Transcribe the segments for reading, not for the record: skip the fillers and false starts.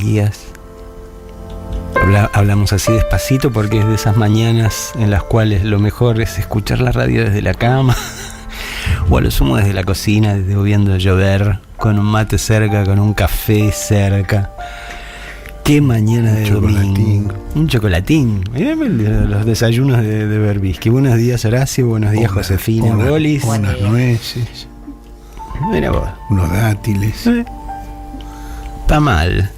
días. Hablamos así despacito porque es de esas mañanas en las cuales lo mejor es escuchar la radio desde la cama o a lo sumo desde la cocina, desde viendo llover, con un mate cerca, con un café cerca. Qué mañana de domingo. Un chocolatín. Los desayunos de Berbisky. Buenos días, Horacio. Buenos días, Josefina. Bolis. Unas nueces. Mira vos. Unos dátiles. Está mal.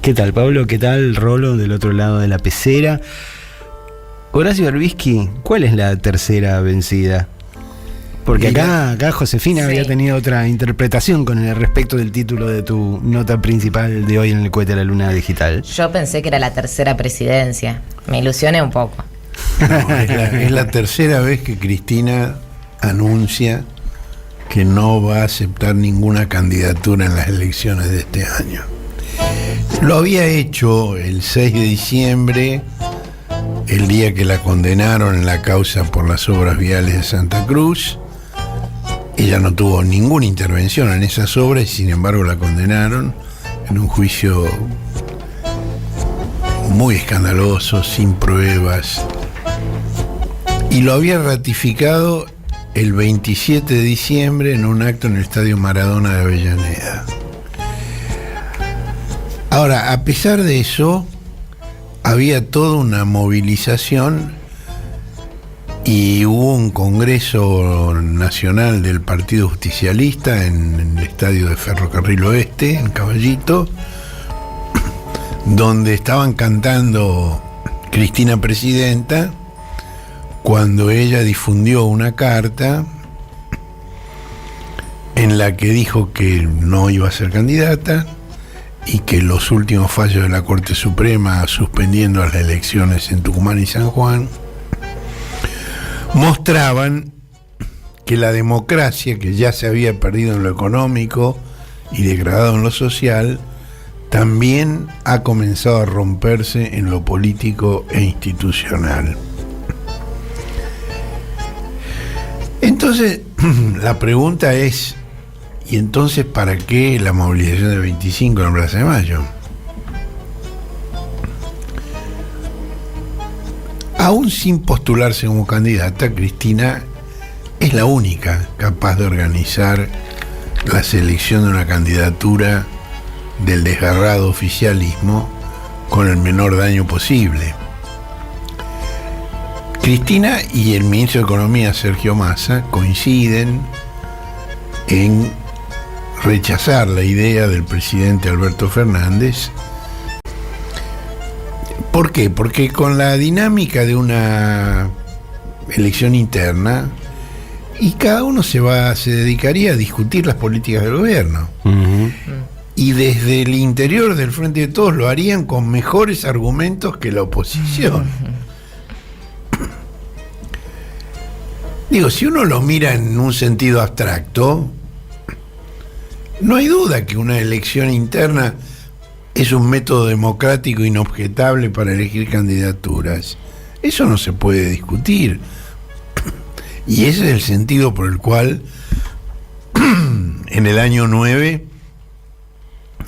¿Qué tal, Pablo? ¿Qué tal, Rolo, del otro lado de la pecera? Horacio Berbisky, ¿cuál es la tercera vencida? Porque acá Josefina había tenido otra interpretación con el respecto del título de tu nota principal de hoy en el cohete a la luna digital. Yo pensé que era la tercera presidencia. Me ilusioné un poco. No, es la tercera vez que Cristina anuncia que no va a aceptar ninguna candidatura en las elecciones de este año. Lo había hecho el 6 de diciembre, el día que la condenaron en la causa por las obras viales de Santa Cruz. Ella no tuvo ninguna intervención en esas obras y sin embargo la condenaron en un juicio muy escandaloso, sin pruebas. Y lo había ratificado el 27 de diciembre en un acto en el Estadio Maradona de Avellaneda. Ahora, a pesar de eso, había toda una movilización y hubo un congreso nacional del Partido Justicialista en el estadio de Ferrocarril Oeste, en Caballito, donde estaban cantando Cristina Presidenta, cuando ella difundió una carta en la que dijo que no iba a ser candidata y que los últimos fallos de la Corte Suprema suspendiendo las elecciones en Tucumán y San Juan mostraban que la democracia, que ya se había perdido en lo económico y degradado en lo social, también ha comenzado a romperse en lo político e institucional. Entonces, la pregunta es, ¿y entonces para qué la movilización del 25 en la Plaza de Mayo? Aún sin postularse como candidata, Cristina es la única capaz de organizar la selección de una candidatura del desgarrado oficialismo con el menor daño posible. Cristina y el ministro de Economía, Sergio Massa, coinciden en rechazar la idea del presidente Alberto Fernández. ¿Por qué? Porque con la dinámica de una elección interna, y cada uno se dedicaría a discutir las políticas del gobierno. Uh-huh. Y desde el interior del Frente de Todos lo harían con mejores argumentos que la oposición. Uh-huh. Digo, si uno lo mira en un sentido abstracto, no hay duda que una elección interna es un método democrático inobjetable para elegir candidaturas. Eso no se puede discutir. Y ese es el sentido por el cual en el año 9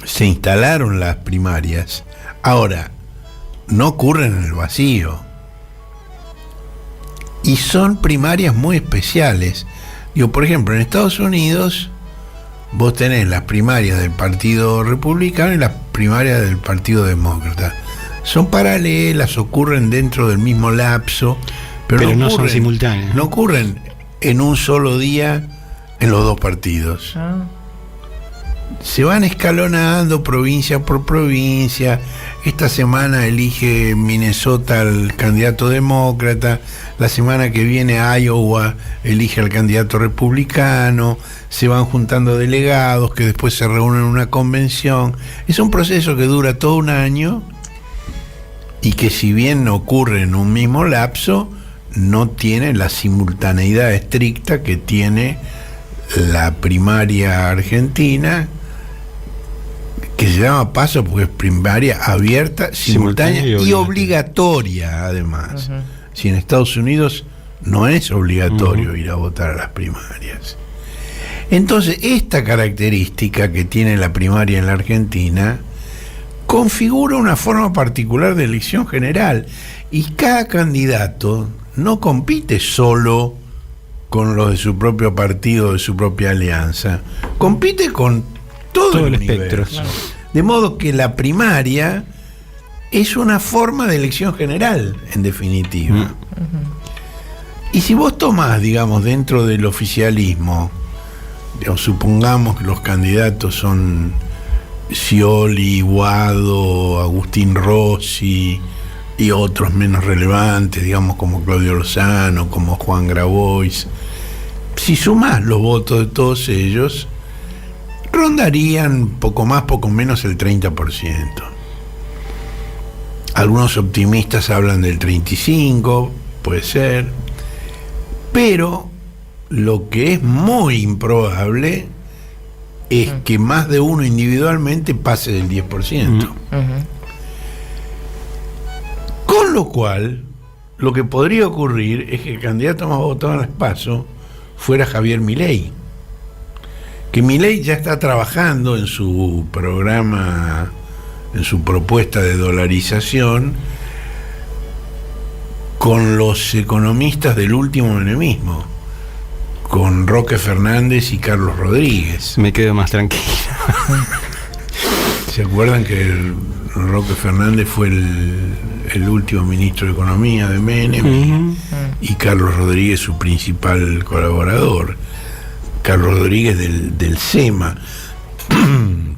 se instalaron las primarias. Ahora, no ocurren en el vacío. Y son primarias muy especiales. Digo, por ejemplo, en Estados Unidos vos tenés las primarias del Partido Republicano y las primarias del Partido Demócrata. Son paralelas, ocurren dentro del mismo lapso, pero no son simultáneas. No ocurren en un solo día en los dos partidos. Se van escalonando provincia por provincia. Esta semana elige Minnesota al candidato demócrata, la semana que viene Iowa elige al candidato republicano, se van juntando delegados que después se reúnen en una convención. Es un proceso que dura todo un año y que, si bien ocurre en un mismo lapso, no tiene la simultaneidad estricta que tiene la primaria argentina, que se llama paso porque es primaria abierta, simultánea y obligatoria, además. Uh-huh. Si en Estados Unidos no es obligatorio ir a votar a las primarias. Entonces, esta característica que tiene la primaria en la Argentina configura una forma particular de elección general y cada candidato no compite solo con los de su propio partido, de su propia alianza, compite con todo el espectro. De modo que la primaria es una forma de elección general, en definitiva. Y si vos tomás, digamos, dentro del oficialismo, digamos, supongamos que los candidatos son Scioli, Guado, Agustín Rossi y otros menos relevantes, digamos, como Claudio Lozano, como Juan Grabois, si sumás los votos de todos ellos, rondarían poco más, poco menos el 30%. Algunos optimistas hablan del 35%, puede ser, pero lo que es muy improbable es que más de uno individualmente pase del 10%. Con lo cual, lo que podría ocurrir es que el candidato más votado en las PASO fuera Javier Milei, que Milei ya está trabajando en su programa, en su propuesta de dolarización, con los economistas del último menemismo, con Roque Fernández y Carlos Rodríguez. Me quedo más tranquilo. ¿Se acuerdan que Roque Fernández fue el último ministro de Economía de Menem y Carlos Rodríguez su principal colaborador? Carlos Rodríguez del CEMA,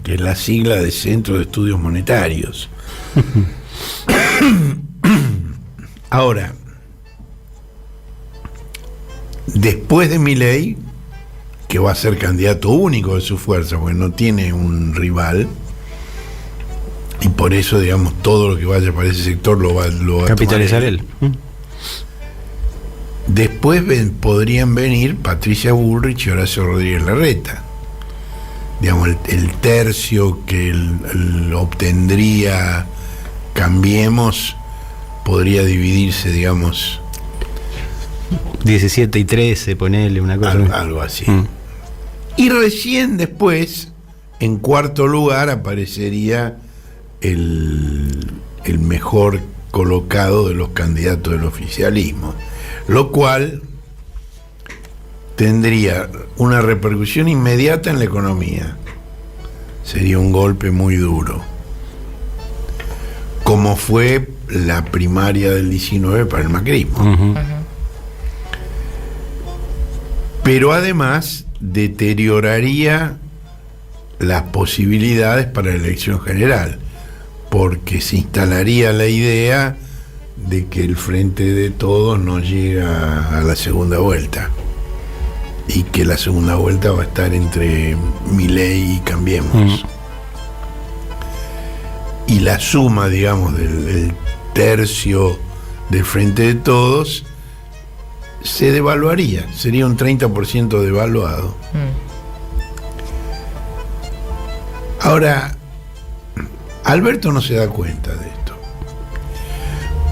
que es la sigla de Centro de Estudios Monetarios. Ahora, después de Milei, que va a ser candidato único de su fuerza, porque no tiene un rival, y por eso, digamos, todo lo que vaya para ese sector lo va a capitalizar él. Después podrían venir Patricia Bullrich y Horacio Rodríguez Larreta. Digamos, el tercio que obtendría Cambiemos podría dividirse, digamos, 17 y 13, ponele una cosa. Algo así. Y recién después, en cuarto lugar, aparecería el mejor colocado de los candidatos del oficialismo, lo cual tendría una repercusión inmediata en la economía. Sería un golpe muy duro, como fue la primaria del 19 para el macrismo. Pero además deterioraría las posibilidades para la elección general, porque se instalaría la idea de que el Frente de Todos no llega a la segunda vuelta y que la segunda vuelta va a estar entre Milei y Cambiemos. Y la suma, digamos, del tercio del Frente de Todos se devaluaría, sería un 30% devaluado. Ahora, Alberto no se da cuenta de esto,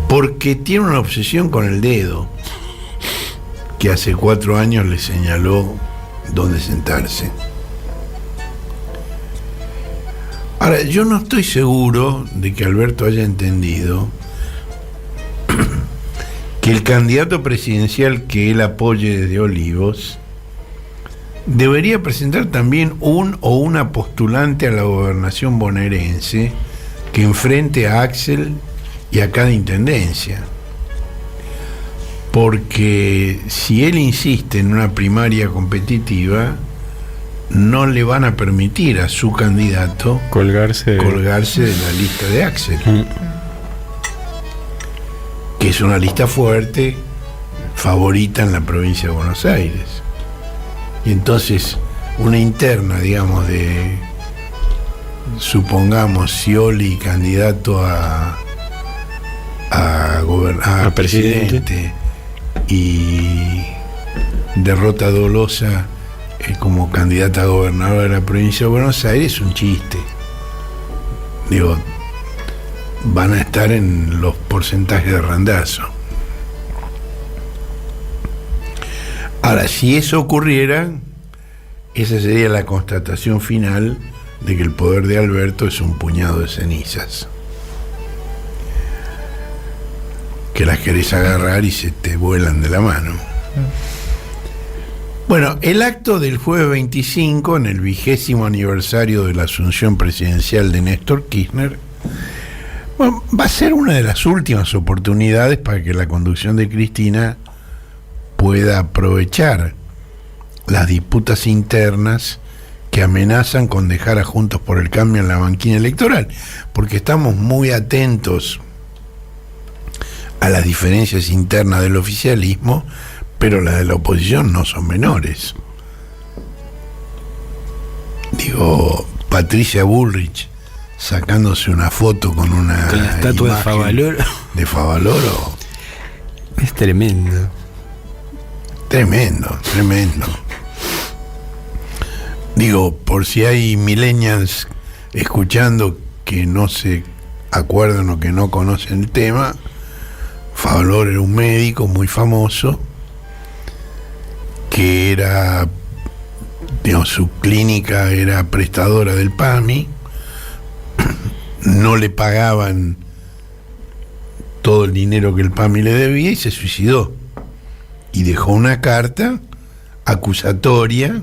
porque tiene una obsesión con el dedo, que hace 4 años le señaló dónde sentarse. Ahora, yo no estoy seguro de que Alberto haya entendido que el candidato presidencial que él apoye desde Olivos debería presentar también un o una postulante a la gobernación bonaerense que enfrente a Axel y a cada intendencia. Porque si él insiste en una primaria competitiva, no le van a permitir a su candidato colgarse de la lista de Axel, que es una lista fuerte, favorita en la provincia de Buenos Aires. Y entonces una interna, digamos, de, supongamos, Scioli candidato a presidente y Derrota Dolosa como candidata a gobernadora de la provincia de Buenos Aires, es un chiste. Digo, van a estar en los porcentajes de randazo. Ahora, si eso ocurriera, esa sería la constatación final de que el poder de Alberto es un puñado de cenizas, que las querés agarrar y se te vuelan de la mano. Bueno, el acto del jueves 25, en el 20º aniversario de la asunción presidencial de Néstor Kirchner, bueno, va a ser una de las últimas oportunidades para que la conducción de Cristina pueda aprovechar las disputas internas que amenazan con dejar a Juntos por el Cambio en la banquina electoral, porque estamos muy atentos a las diferencias internas del oficialismo, pero las de la oposición no son menores. Digo, Patricia Bullrich sacándose una foto con la estatua de Favaloro. De Favaloro. Es tremendo. Tremendo. Digo, por si hay millennials escuchando que no se acuerdan o que no conocen el tema, Favaloro era un médico muy famoso que era, digamos, su clínica era prestadora del PAMI, no le pagaban todo el dinero que el PAMI le debía y se suicidó y dejó una carta acusatoria,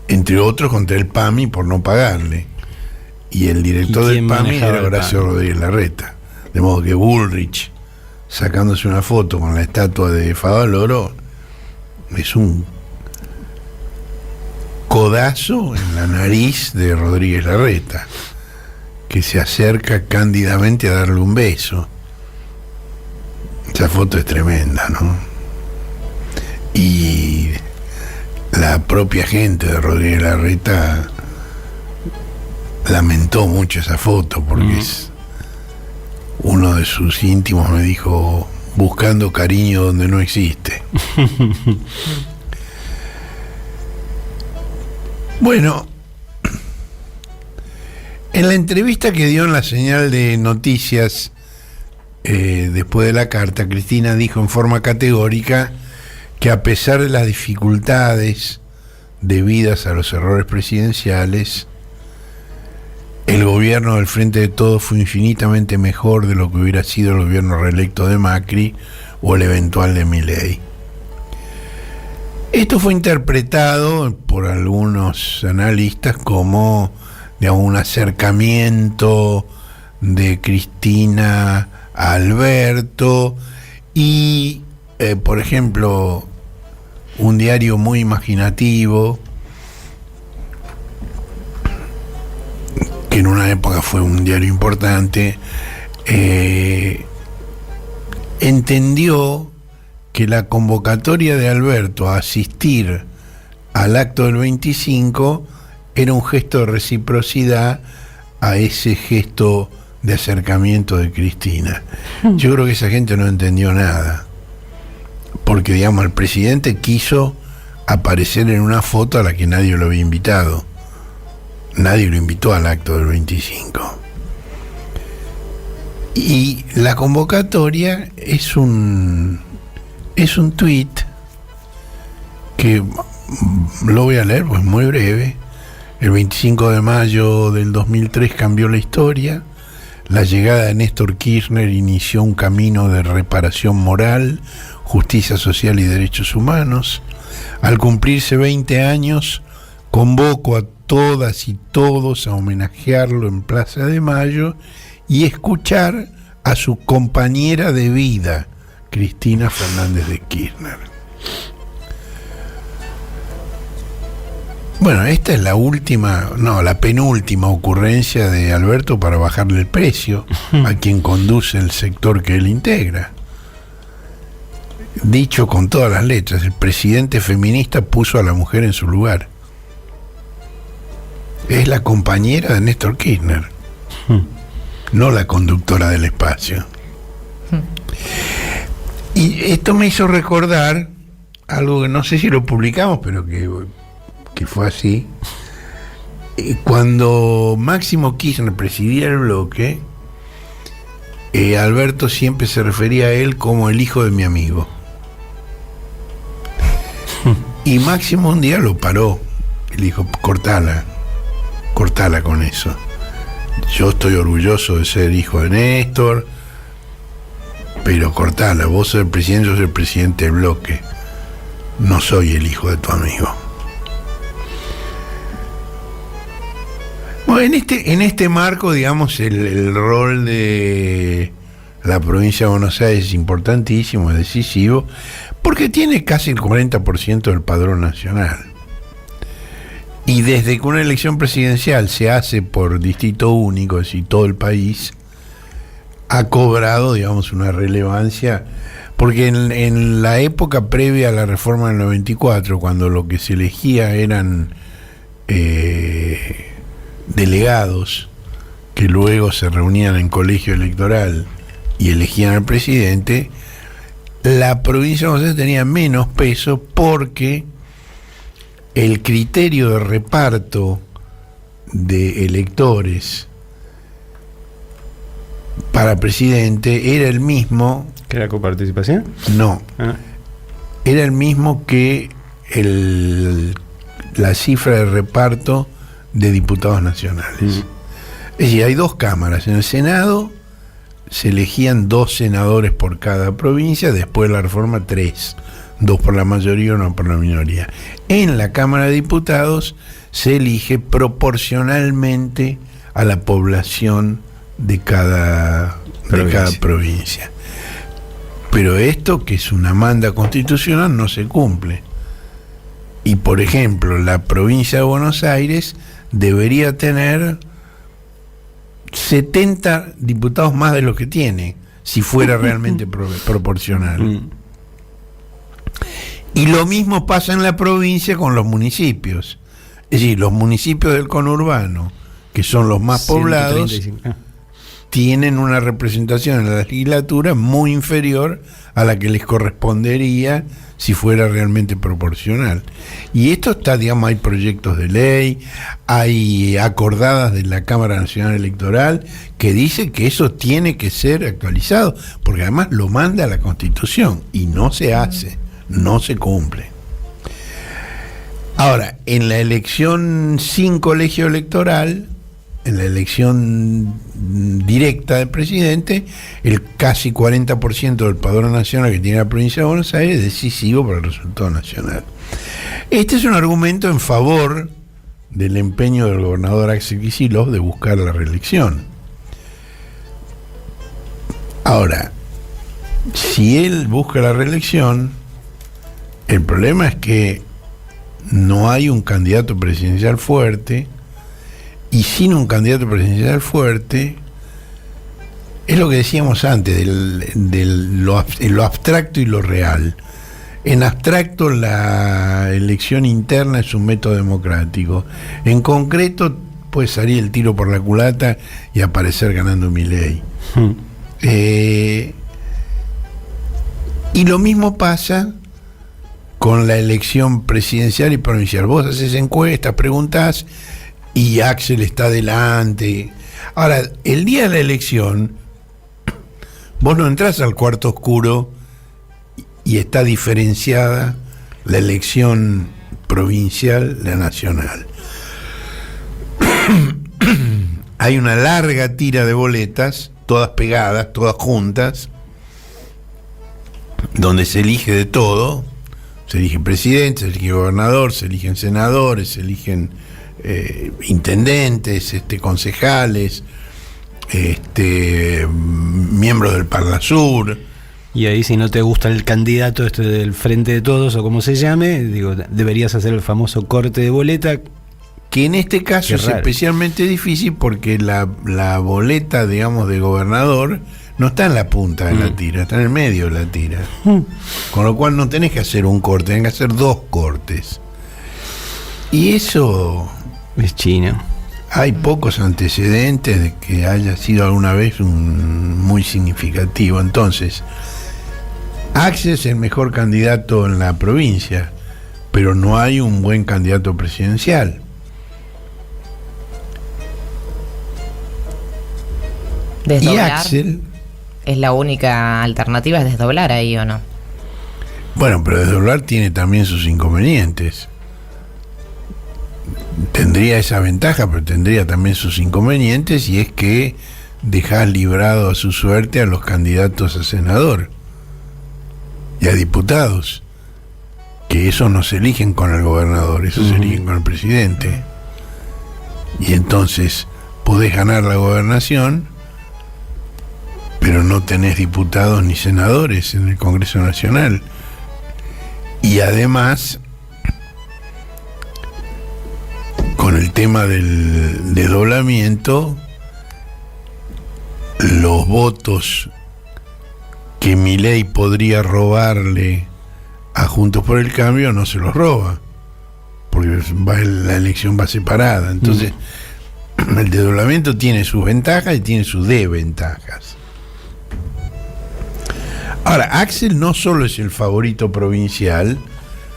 entre otros, contra el PAMI por no pagarle, y el director del PAMI era Horacio Rodríguez Larreta, de modo que Bullrich sacándose una foto con la estatua de Favaloro es un codazo en la nariz de Rodríguez Larreta, que se acerca cándidamente a darle un beso. Esa foto es tremenda, ¿no? Y la propia gente de Rodríguez Larreta lamentó mucho esa foto, porque es uno de sus íntimos me dijo: buscando cariño donde no existe. Bueno, en la entrevista que dio en la señal de noticias después de la carta, Cristina dijo en forma categórica que a pesar de las dificultades debidas a los errores presidenciales, el gobierno del Frente de Todos fue infinitamente mejor de lo que hubiera sido el gobierno reelecto de Macri o el eventual de Milei. Esto fue interpretado por algunos analistas como, digamos, un acercamiento de Cristina a Alberto y, por ejemplo, un diario muy imaginativo, que en una época fue un diario importante, entendió que la convocatoria de Alberto a asistir al acto del 25 era un gesto de reciprocidad a ese gesto de acercamiento de Cristina. Yo creo que esa gente no entendió nada, porque, digamos, el presidente quiso aparecer en una foto a la que nadie lo había invitado. Nadie lo invitó al acto del 25. Y la convocatoria es un tuit que lo voy a leer, pues muy breve. El 25 de mayo del 2003 cambió la historia. La llegada de Néstor Kirchner inició un camino de reparación moral, justicia social y derechos humanos. Al cumplirse 20 años, convoco a todas y todos a homenajearlo en Plaza de Mayo y escuchar a su compañera de vida, Cristina Fernández de Kirchner. Bueno, esta es la penúltima ocurrencia de Alberto para bajarle el precio a quien conduce el sector que él integra. Dicho con todas las letras, el presidente feminista puso a la mujer en su lugar. Es la compañera de Néstor Kirchner, no la conductora del espacio. Y esto me hizo recordar algo que no sé si lo publicamos, pero que fue así. Cuando Máximo Kirchner presidía el bloque, Alberto siempre se refería a él como el hijo de mi amigo. Y Máximo un día lo paró, le dijo: cortala, cortala con eso. Yo estoy orgulloso de ser hijo de Néstor, pero cortala. Vos sos el presidente, yo soy el presidente del bloque. No soy el hijo de tu amigo. Bueno, en este marco, digamos, el rol de la provincia de Buenos Aires es importantísimo, es decisivo, porque tiene casi el 40% del padrón nacional. Y desde que una elección presidencial se hace por distrito único, es decir, todo el país, ha cobrado, digamos, una relevancia, porque en la época previa a la reforma del 94, cuando lo que se elegía eran delegados que luego se reunían en colegio electoral y elegían al presidente, la provincia de Buenos Aires tenía menos peso porque el criterio de reparto de electores para presidente era el mismo. ¿Que la coparticipación? No. Era el mismo que la cifra de reparto de diputados nacionales. Es decir, hay dos cámaras. En el Senado se elegían 2 senadores por cada provincia, después de la reforma 3. 2 por la mayoría, 1 por la minoría. En la Cámara de Diputados se elige proporcionalmente a la población de cada provincia. Pero esto, que es una manda constitucional, no se cumple. Y, por ejemplo, la provincia de Buenos Aires debería tener 70 diputados más de los que tiene, si fuera realmente proporcional. Y lo mismo pasa en la provincia con los municipios. Es decir, los municipios del conurbano, que son los más poblados, tienen una representación en la legislatura muy inferior a la que les correspondería si fuera realmente proporcional. Y esto está, digamos, hay proyectos de ley, hay acordadas de la Cámara Nacional Electoral que dice que eso tiene que ser actualizado, porque además lo manda la Constitución y no se hace, no se cumple. Ahora, en la elección sin colegio electoral, en la elección directa del presidente, el casi 40% del padrón nacional que tiene la provincia de Buenos Aires es decisivo para el resultado nacional. Este es un argumento en favor del empeño del gobernador Axel Kicillof de buscar la reelección. Ahora, si él busca la reelección, el problema es que no hay un candidato presidencial fuerte. Y sin un candidato presidencial fuerte, es lo que decíamos antes, lo abstracto y lo real. En abstracto, la elección interna es un método democrático. En concreto, puede salir el tiro por la culata y aparecer ganando Milei. Y lo mismo pasa con la elección presidencial y provincial. Vos haces encuestas, preguntás, y Axel está adelante. Ahora, el día de la elección, vos no entrás al cuarto oscuro y está diferenciada la elección provincial de la nacional. Hay una larga tira de boletas, todas pegadas, todas juntas, donde se elige de todo. Se elige presidente, se elige gobernador, se eligen senadores, se eligen intendentes, concejales, miembros del Parlasur. Y ahí, si no te gusta el candidato del Frente de Todos o como se llame, digo, deberías hacer el famoso corte de boleta, que en este caso es especialmente difícil porque la boleta, digamos, de gobernador no está en la punta de la tira, está en el medio de la tira. Con lo cual no tenés que hacer un corte, tenés que hacer 2 cortes. Y eso es chino. Hay pocos antecedentes de que haya sido alguna vez muy significativo. Entonces, Axel es el mejor candidato en la provincia, pero no hay un buen candidato presidencial. ¿Desdoblar? Y Axel ¿Es la única alternativa? ¿Es desdoblar ahí o no? Bueno, pero desdoblar tiene también sus inconvenientes. tendría esa ventaja, pero tendría también sus inconvenientes, y es que dejás librado a su suerte a los candidatos a senador y a diputados, que esos no se eligen con el gobernador, esos se eligen con el presidente. Y entonces podés ganar la gobernación, pero no tenés diputados ni senadores en el Congreso Nacional. Y además, con el tema del desdoblamiento, los votos que Milei podría robarle a Juntos por el Cambio no se los roba, porque la elección va separada. Entonces, el desdoblamiento tiene sus ventajas y tiene sus desventajas. Ahora, Axel no solo es el favorito provincial,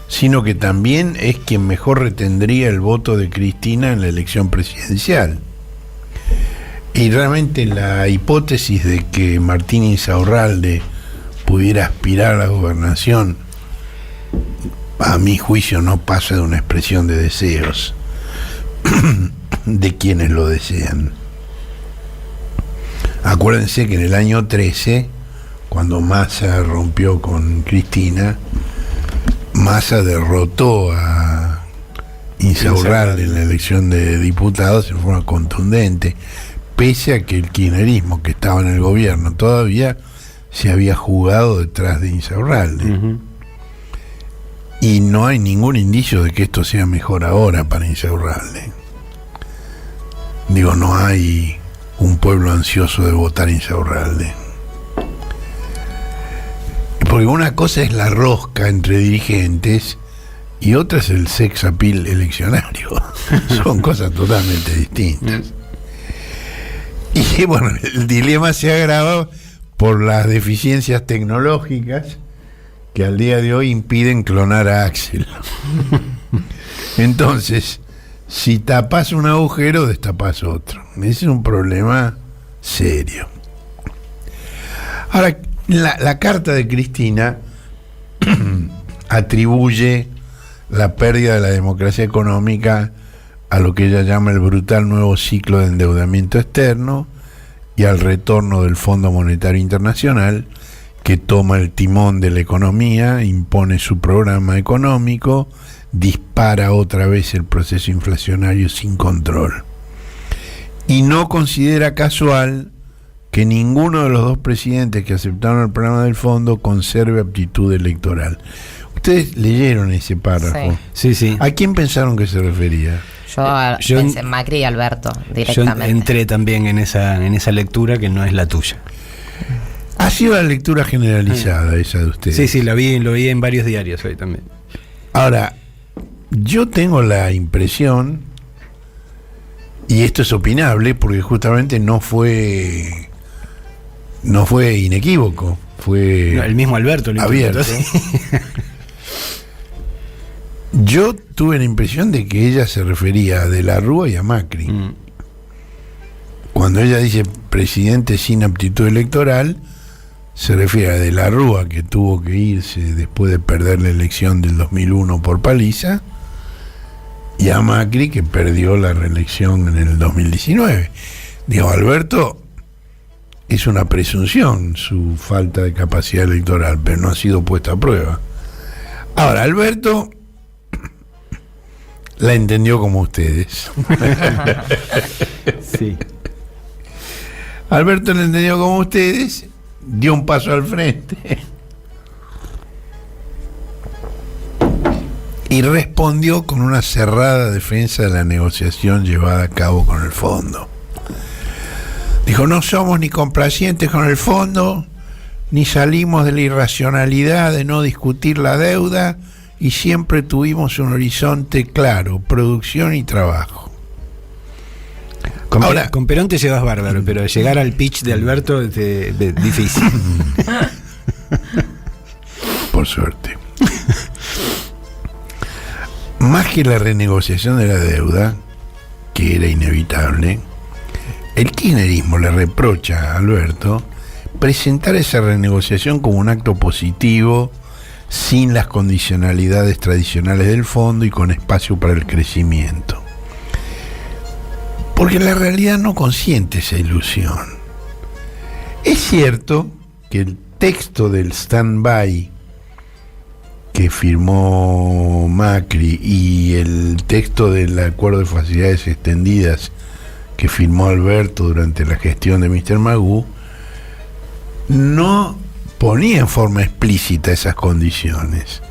sino que también es quien mejor retendría el voto de Cristina en la elección presidencial. Y realmente la hipótesis de que Martín Insaurralde pudiera aspirar a la gobernación, a mi juicio, no pasa de una expresión de deseos de quienes lo desean. Acuérdense que en el año 13, cuando Massa rompió con Cristina, Massa derrotó a Insaurralde en la elección de diputados en forma contundente, pese a que el kirchnerismo, que estaba en el gobierno todavía, se había jugado detrás de Insaurralde. Y no hay ningún indicio de que esto sea mejor ahora para Insaurralde. Digo, no hay un pueblo ansioso de votar Insaurralde. Porque una cosa es la rosca entre dirigentes y otra es el sex appeal eleccionario. Son cosas totalmente distintas. Y bueno, el dilema se agrava por las deficiencias tecnológicas que al día de hoy impiden clonar a Axel. Entonces, si tapas un agujero, destapas otro. Ese es un problema serio. Ahora, la carta de Cristina atribuye la pérdida de la democracia económica a lo que ella llama el brutal nuevo ciclo de endeudamiento externo y al retorno del Fondo Monetario Internacional, que toma el timón de la economía, impone su programa económico, dispara otra vez el proceso inflacionario sin control. Y no considera casual que ninguno de los dos presidentes que aceptaron el programa del fondo conserve aptitud electoral. Ustedes leyeron ese párrafo. Sí. ¿A quién pensaron que se refería? Yo pensé en Macri y Alberto directamente. Yo entré también en esa lectura que no es la tuya. Ha sido la lectura generalizada esa de ustedes. Sí, lo vi en varios diarios hoy también. Ahora, yo tengo la impresión, y esto es opinable porque justamente no fue inequívoco, fue el mismo Alberto lo abierto. Yo tuve la impresión de que ella se refería a De la Rúa y a Macri. Cuando ella dice presidente sin aptitud electoral, se refiere a De la Rúa, que tuvo que irse después de perder la elección del 2001 por paliza, y a Macri, que perdió la reelección en el 2019. Digo, Alberto, es una presunción su falta de capacidad electoral, pero no ha sido puesta a prueba. Ahora, Alberto la entendió como ustedes. Sí. Alberto la entendió como ustedes, dio un paso al frente y respondió con una cerrada defensa de la negociación llevada a cabo con el fondo. Dijo, no somos ni complacientes con el fondo, ni salimos de la irracionalidad de no discutir la deuda, y siempre tuvimos un horizonte claro, producción y trabajo. Ahora, con Perón te llevas bárbaro, pero llegar al pitch de Alberto es difícil. Por suerte. Más que la renegociación de la deuda, que era inevitable, el kirchnerismo le reprocha a Alberto presentar esa renegociación como un acto positivo, sin las condicionalidades tradicionales del fondo y con espacio para el crecimiento. Porque la realidad no consiente esa ilusión. Es cierto que el texto del stand-by que firmó Macri y el texto del acuerdo de facilidades extendidas que firmó Alberto durante la gestión de Mr. Magoo no ponía en forma explícita esas condiciones.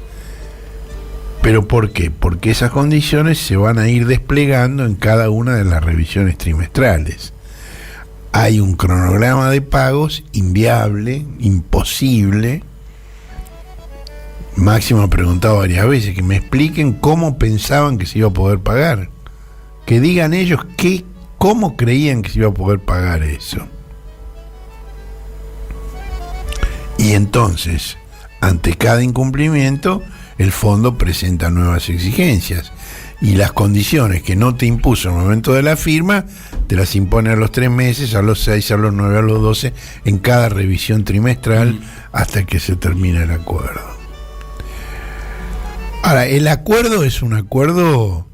¿Pero por qué? Porque esas condiciones se van a ir desplegando en cada una de las revisiones trimestrales. Hay un cronograma de pagos inviable, imposible. Máximo ha preguntado varias veces que me expliquen cómo pensaban que se iba a poder pagar. Que digan ellos cómo creían que se iba a poder pagar eso. Y entonces, ante cada incumplimiento, el fondo presenta nuevas exigencias. Y las condiciones que no te impuso en el momento de la firma, te las impone a los 3 meses, a los 6, a los 9, a los 12, en cada revisión trimestral hasta que se termine el acuerdo. Ahora, el acuerdo es un acuerdo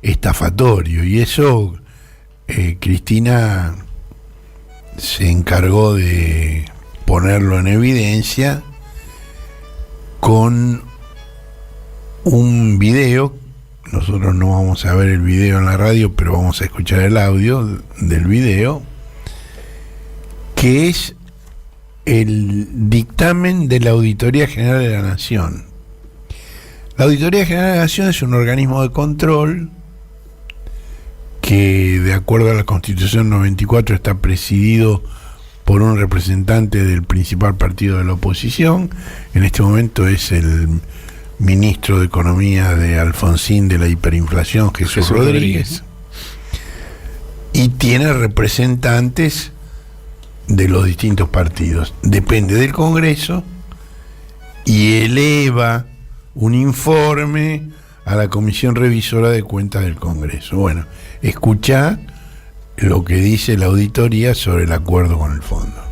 estafatorio y eso Cristina se encargó de ponerlo en evidencia con un video. Nosotros no vamos a ver el video en la radio, pero vamos a escuchar el audio del video, que es el dictamen de la Auditoría General de la Nación. La Auditoría General de la Nación es un organismo de control que, de acuerdo a la Constitución 94, está presidido por un representante del principal partido de la oposición. En este momento es el ministro de Economía de Alfonsín de la hiperinflación, Jesús Rodríguez. Y tiene representantes de los distintos partidos. Depende del Congreso y eleva un informe a la Comisión Revisora de Cuentas del Congreso. Bueno, escuchá lo que dice la auditoría sobre el acuerdo con el fondo.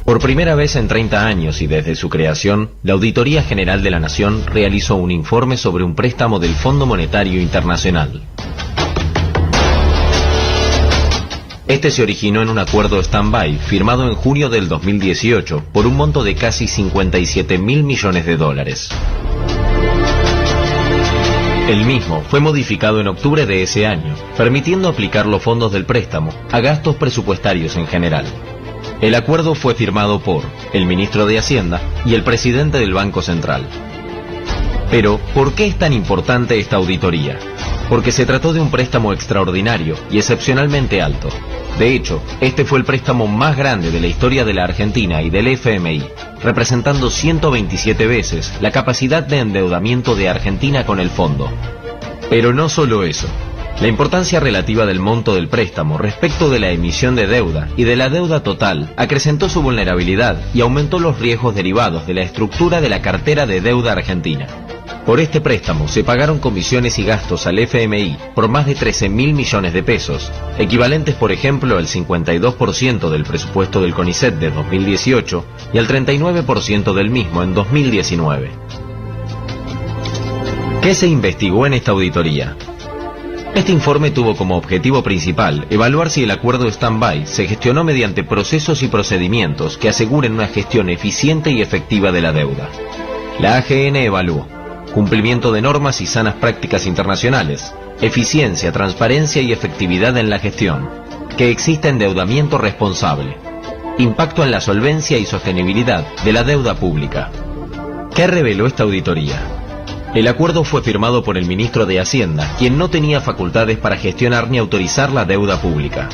Por primera vez en 30 años y desde su creación, la Auditoría General de la Nación realizó un informe sobre un préstamo del Fondo Monetario Internacional. Este se originó en un acuerdo stand-by firmado en junio del 2018 por un monto de casi 57.000 millones de dólares. El mismo fue modificado en octubre de ese año, permitiendo aplicar los fondos del préstamo a gastos presupuestarios en general. El acuerdo fue firmado por el ministro de Hacienda y el presidente del Banco Central. Pero, ¿por qué es tan importante esta auditoría? Porque se trató de un préstamo extraordinario y excepcionalmente alto. De hecho, este fue el préstamo más grande de la historia de la Argentina y del FMI, representando 127 veces la capacidad de endeudamiento de Argentina con el fondo. Pero no solo eso. La importancia relativa del monto del préstamo respecto de la emisión de deuda y de la deuda total acrecentó su vulnerabilidad y aumentó los riesgos derivados de la estructura de la cartera de deuda argentina. Por este préstamo se pagaron comisiones y gastos al FMI por más de 13.000 millones de pesos, equivalentes por ejemplo al 52% del presupuesto del CONICET de 2018 y al 39% del mismo en 2019. ¿Qué se investigó en esta auditoría? Este informe tuvo como objetivo principal evaluar si el acuerdo stand-by se gestionó mediante procesos y procedimientos que aseguren una gestión eficiente y efectiva de la deuda. La AGN evaluó cumplimiento de normas y sanas prácticas internacionales, eficiencia, transparencia y efectividad en la gestión, que exista endeudamiento responsable, impacto en la solvencia y sostenibilidad de la deuda pública. ¿Qué reveló esta auditoría? El acuerdo fue firmado por el ministro de Hacienda, quien no tenía facultades para gestionar ni autorizar la deuda pública.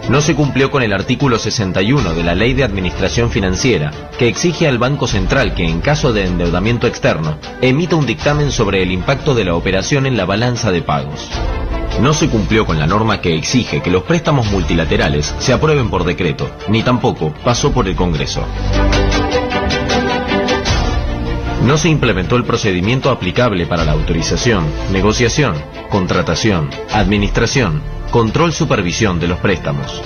No se cumplió con el artículo 61 de la Ley de Administración Financiera, que exige al Banco Central que en caso de endeudamiento externo, emita un dictamen sobre el impacto de la operación en la balanza de pagos. No se cumplió con la norma que exige que los préstamos multilaterales se aprueben por decreto, ni tampoco pasó por el Congreso. No se implementó el procedimiento aplicable para la autorización, negociación, contratación, administración, control-supervisión de los préstamos.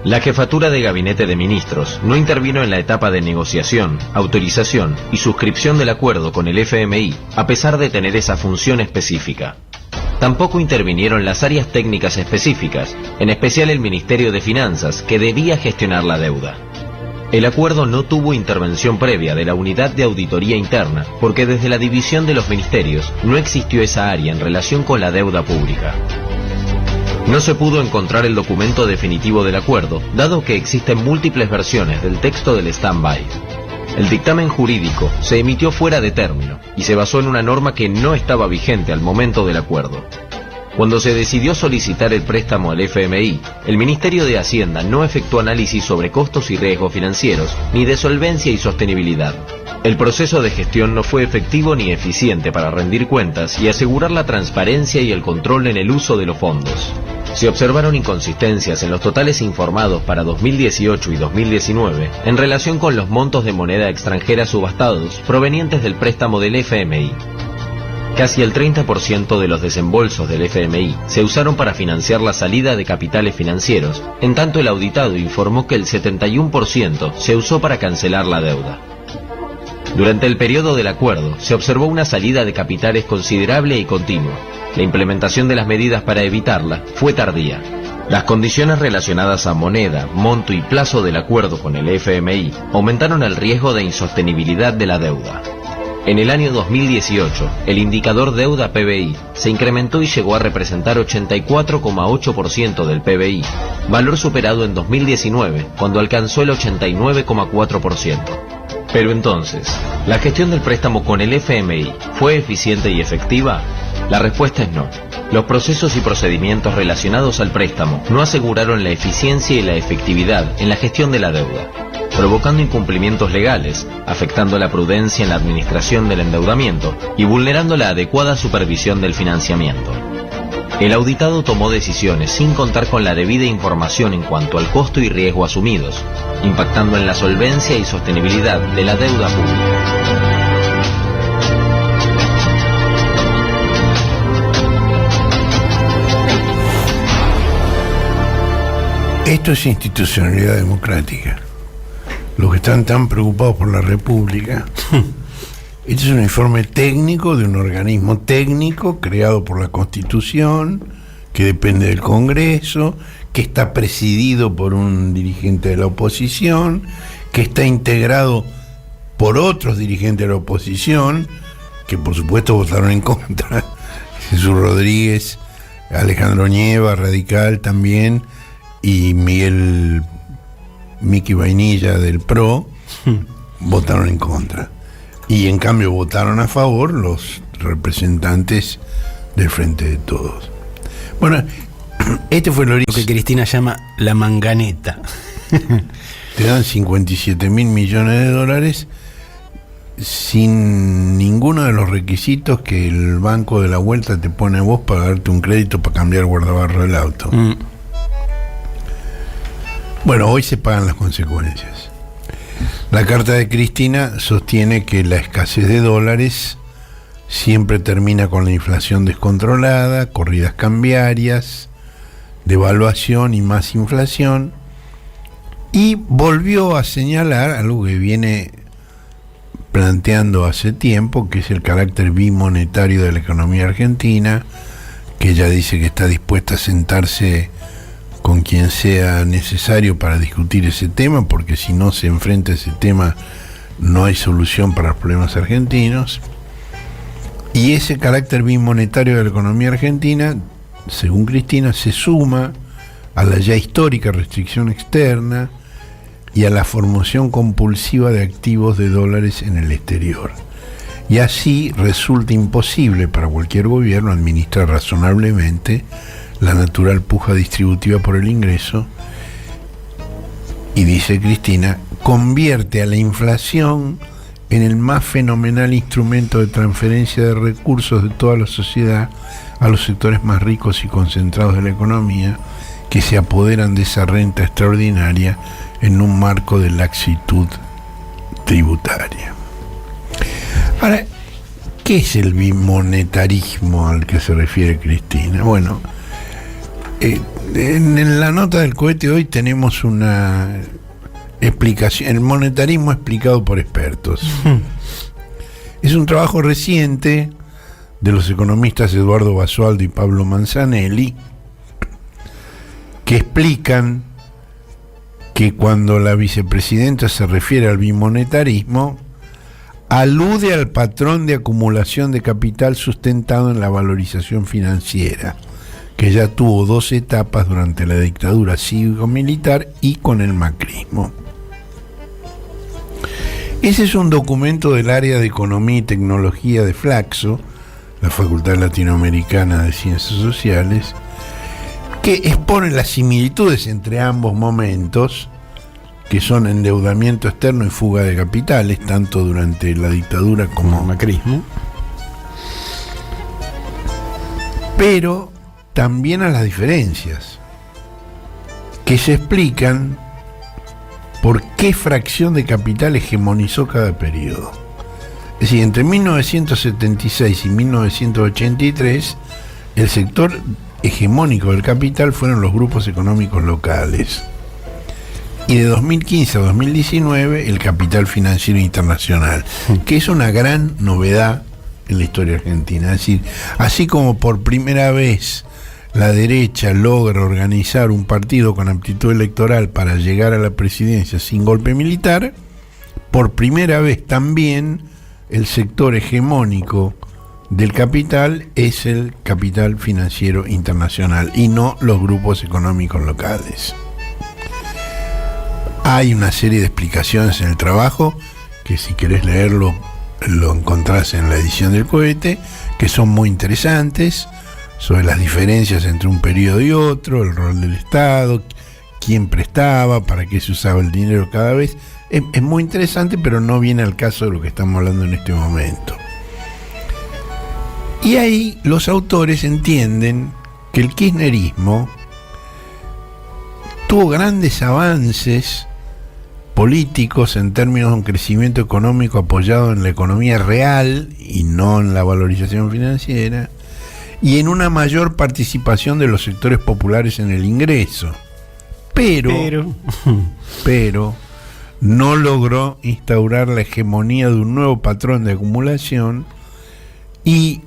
La Jefatura de Gabinete de Ministros no intervino en la etapa de negociación, autorización y suscripción del acuerdo con el FMI, a pesar de tener esa función específica. tampoco intervinieron las áreas técnicas específicas, en especial el Ministerio de Finanzas, que debía gestionar la deuda. El acuerdo no tuvo intervención previa de la Unidad de Auditoría Interna, porque desde la división de los ministerios no existió esa área en relación con la deuda pública. No se pudo encontrar el documento definitivo del acuerdo, dado que existen múltiples versiones del texto del stand-by. El dictamen jurídico se emitió fuera de término y se basó en una norma que no estaba vigente al momento del acuerdo. Cuando se decidió solicitar el préstamo al FMI, el Ministerio de Hacienda no efectuó análisis sobre costos y riesgos financieros, ni de solvencia y sostenibilidad. El proceso de gestión no fue efectivo ni eficiente para rendir cuentas y asegurar la transparencia y el control en el uso de los fondos. Se observaron inconsistencias en los totales informados para 2018 y 2019 en relación con los montos de moneda extranjera subastados provenientes del préstamo del FMI. Casi el 30% de los desembolsos del FMI se usaron para financiar la salida de capitales financieros, en tanto el auditado informó que el 71% se usó para cancelar la deuda. Durante el periodo del acuerdo se observó una salida de capitales considerable y continua. La implementación de las medidas para evitarla fue tardía. Las condiciones relacionadas a moneda, monto y plazo del acuerdo con el FMI aumentaron el riesgo de insostenibilidad de la deuda. En el año 2018, el indicador deuda PBI se incrementó y llegó a representar 84,8% del PBI, valor superado en 2019, cuando alcanzó el 89,4%. Pero entonces, ¿la gestión del préstamo con el FMI fue eficiente y efectiva? La respuesta es no. Los procesos y procedimientos relacionados al préstamo no aseguraron la eficiencia y la efectividad en la gestión de la deuda, provocando incumplimientos legales, afectando la prudencia en la administración del endeudamiento y vulnerando la adecuada supervisión del financiamiento. El auditado tomó decisiones sin contar con la debida información en cuanto al costo y riesgo asumidos, impactando en la solvencia y sostenibilidad de la deuda pública. Esto es institucionalidad democrática. Los que están tan preocupados por la República. Este es un informe técnico de un organismo técnico creado por la Constitución, que depende del Congreso, que está presidido por un dirigente de la oposición, que está integrado por otros dirigentes de la oposición, que por supuesto votaron en contra. Jesús Rodríguez, Alejandro Nieva, Radical también, y Miki Vainilla del PRO, votaron en contra. Y en cambio votaron a favor los representantes del Frente de Todos. Bueno, este fue el origen. Lo que Cristina llama la manganeta. Te dan 57 mil millones de dólares sin ninguno de los requisitos que el Banco de la Vuelta te pone a vos para darte un crédito para cambiar el guardabarro del auto. Bueno, hoy se pagan las consecuencias. La carta de Cristina sostiene que la escasez de dólares siempre termina con la inflación descontrolada, corridas cambiarias, devaluación y más inflación, y volvió a señalar algo que viene planteando hace tiempo, que es el carácter bimonetario de la economía argentina, que ella dice que está dispuesta a sentarse con quien sea necesario para discutir ese tema, porque si no se enfrenta a ese tema no hay solución para los problemas argentinos. Y ese carácter bimonetario de la economía argentina, según Cristina, se suma a la ya histórica restricción externa y a la formación compulsiva de activos de dólares en el exterior. Y así resulta imposible para cualquier gobierno administrar razonablemente la natural puja distributiva por el ingreso, y dice Cristina, convierte a la inflación en el más fenomenal instrumento de transferencia de recursos de toda la sociedad a los sectores más ricos y concentrados de la economía, que se apoderan de esa renta extraordinaria en un marco de laxitud tributaria. Ahora, ¿qué es el bimonetarismo al que se refiere Cristina? Bueno, en la nota del cohete hoy tenemos una explicación, el monetarismo explicado por expertos. Es un trabajo reciente de los economistas Eduardo Basualdo y Pablo Manzanelli, que explican que cuando la vicepresidenta se refiere al bimonetarismo, alude al patrón de acumulación de capital sustentado en la valorización financiera, que ya tuvo 2 etapas durante la dictadura cívico-militar y con el macrismo. Ese es un documento del área de Economía y Tecnología de Flaxo, la Facultad Latinoamericana de Ciencias Sociales, que expone las similitudes entre ambos momentos, que son endeudamiento externo y fuga de capitales, tanto durante la dictadura como el macrismo, pero también a las diferencias, que se explican por qué fracción de capital hegemonizó cada periodo. Es decir, entre 1976 y 1983, el sector hegemónico del capital fueron los grupos económicos locales. Y de 2015 a 2019, el capital financiero internacional, que es una gran novedad en la historia argentina. Es decir, así como por primera vez la derecha logra organizar un partido con aptitud electoral para llegar a la presidencia sin golpe militar, por primera vez también el sector hegemónico del capital es el capital financiero internacional y no los grupos económicos locales. Hay una serie de explicaciones en el trabajo que, si querés leerlo, lo encontrás en la edición del Cohete, que son muy interesantes, sobre las diferencias entre un periodo y otro, el rol del Estado, quién prestaba, para qué se usaba el dinero cada vez. Es muy interesante, pero no viene al caso de lo que estamos hablando en este momento. Y ahí los autores entienden que el kirchnerismo tuvo grandes avances políticos en términos de un crecimiento económico apoyado en la economía real y no en la valorización financiera, y en una mayor participación de los sectores populares en el ingreso. Pero no logró instaurar la hegemonía de un nuevo patrón de acumulación y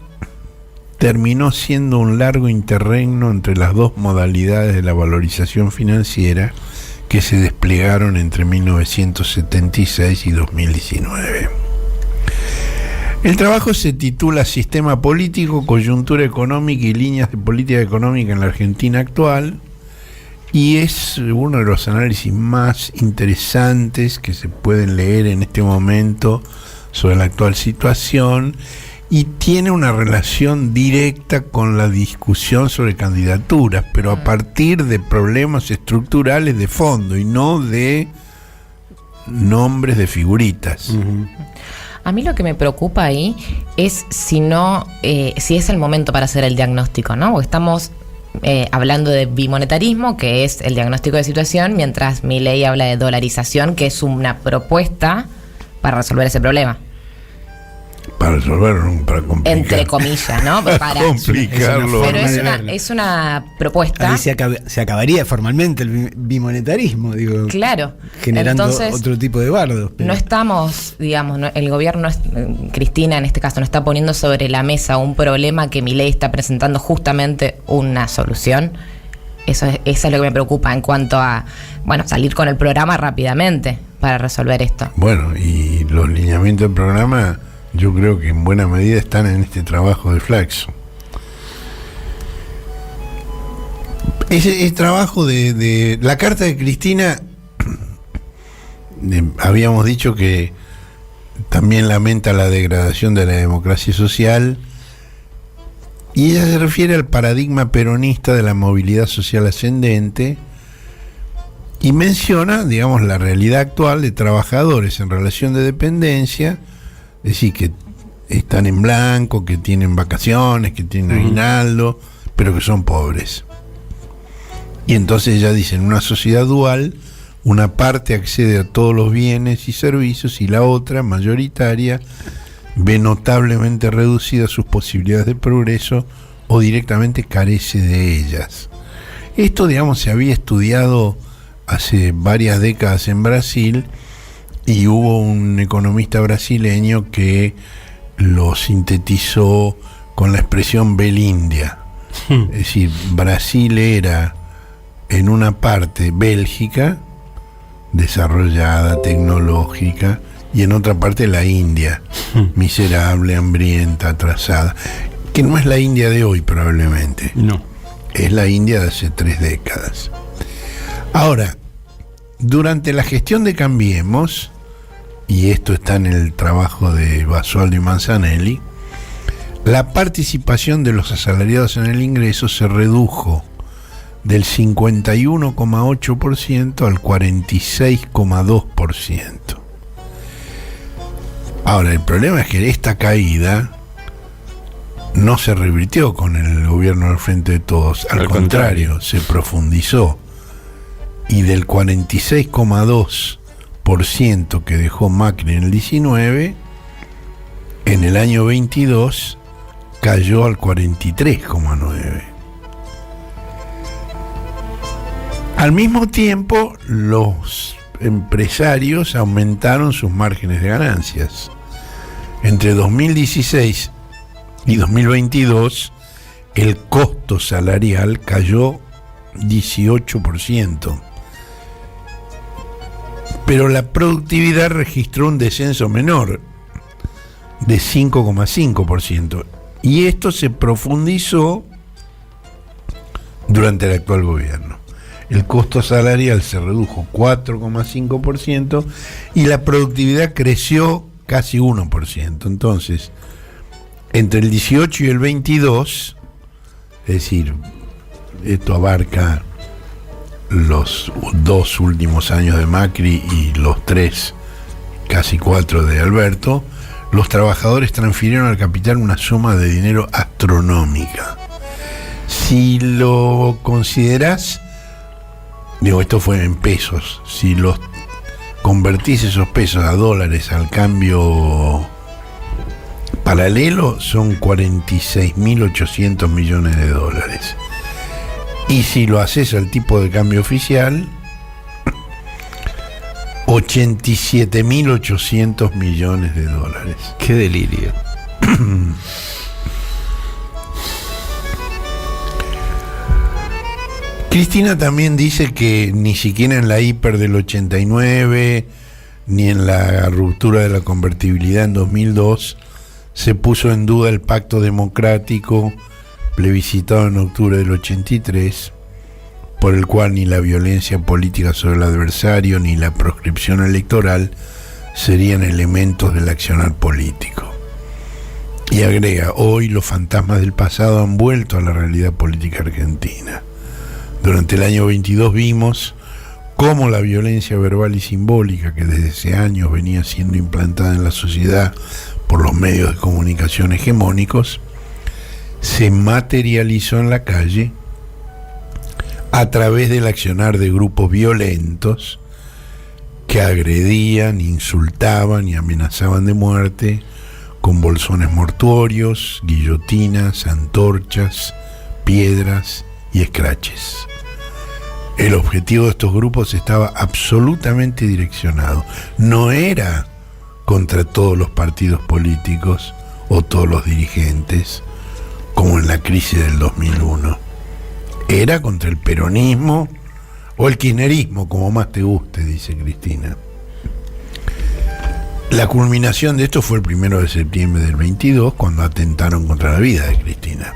terminó siendo un largo interregno entre las dos modalidades de la valorización financiera que se desplegaron entre 1976 y 2019. El trabajo se titula Sistema Político, Coyuntura Económica y Líneas de Política Económica en la Argentina Actual, y es uno de los análisis más interesantes que se pueden leer en este momento sobre la actual situación, y tiene una relación directa con la discusión sobre candidaturas, pero a partir de problemas estructurales de fondo y no de nombres de figuritas. Uh-huh. A mí lo que me preocupa ahí es si es el momento para hacer el diagnóstico, ¿no? Porque estamos hablando de bimonetarismo, que es el diagnóstico de situación, mientras Milei habla de dolarización, que es una propuesta para resolver ese problema. Para resolverlo, para complicar. Entre comillas, ¿no? Para complicarlo. Pero es una propuesta. Ahí se acabaría formalmente el bimonetarismo, digo. Claro. Generando entonces, otro tipo de bardo. No estamos, digamos, el gobierno, Cristina en este caso, no está poniendo sobre la mesa un problema que Milei está presentando justamente una solución. Eso es lo que me preocupa en cuanto a, salir con el programa rápidamente para resolver esto. Bueno, y los lineamientos del programa, yo creo que en buena medida están en este trabajo de Flaxo. Ese trabajo de la carta de Cristina, habíamos dicho que también lamenta la degradación de la democracia social, y ella se refiere al paradigma peronista de la movilidad social ascendente y menciona, digamos, la realidad actual de trabajadores en relación de dependencia. Es decir, que están en blanco, que tienen vacaciones, que tienen aguinaldo, pero que son pobres. Y entonces ella dice, en una sociedad dual, una parte accede a todos los bienes y servicios y la otra, mayoritaria, ve notablemente reducidas sus posibilidades de progreso o directamente carece de ellas. Esto, digamos, se había estudiado hace varias décadas en Brasil, y hubo un economista brasileño que lo sintetizó con la expresión Belindia. Es decir, Brasil era en una parte Bélgica, desarrollada, tecnológica, y en otra parte la India, miserable, hambrienta, atrasada, que no es la India de hoy probablemente. No. Es la India de hace 3 décadas. Ahora, durante la gestión de Cambiemos, y esto está en el trabajo de Basualdo y Manzanelli, la participación de los asalariados en el ingreso se redujo del 51,8% al 46,2%. Ahora, el problema es que esta caída no se revirtió con el gobierno del Frente de Todos, al contrario, se profundizó, y del 46,2% que dejó Macri en el 19, en el año 22 cayó al 43,9%. Al mismo tiempo, los empresarios aumentaron sus márgenes de ganancias. Entre 2016 y 2022, el costo salarial cayó 18%. Pero la productividad registró un descenso menor de 5,5%. Y esto se profundizó durante el actual gobierno. El costo salarial se redujo 4,5% y la productividad creció casi 1%. Entonces, entre el 18 y el 22, es decir, esto abarca los 2 últimos años de Macri y los 3, casi 4 de Alberto, los trabajadores transfirieron al capital una suma de dinero astronómica. Si lo considerás, digo, esto fue en pesos, si los convertís esos pesos a dólares al cambio paralelo, son 46.800 millones de dólares. Y si lo haces al tipo de cambio oficial, 87.800 millones de dólares. Qué delirio. Cristina también dice que ni siquiera en la hiper del 89, ni en la ruptura de la convertibilidad en 2002, se puso en duda el pacto democrático plebiscitado en octubre del 83, por el cual ni la violencia política sobre el adversario ni la proscripción electoral serían elementos del accionar político. Y agrega, hoy los fantasmas del pasado han vuelto a la realidad política argentina. Durante el año 22 vimos cómo la violencia verbal y simbólica, que desde hace años venía siendo implantada en la sociedad por los medios de comunicación hegemónicos, se materializó en la calle a través del accionar de grupos violentos que agredían, insultaban y amenazaban de muerte con bolsones mortuorios, guillotinas, antorchas, piedras y escraches. El objetivo de estos grupos estaba absolutamente direccionado. No era contra todos los partidos políticos o todos los dirigentes, como en la crisis del 2001. Era contra el peronismo o el kirchnerismo, como más te guste, dice Cristina. La culminación de esto fue el 1 de septiembre del 22, cuando atentaron contra la vida de Cristina.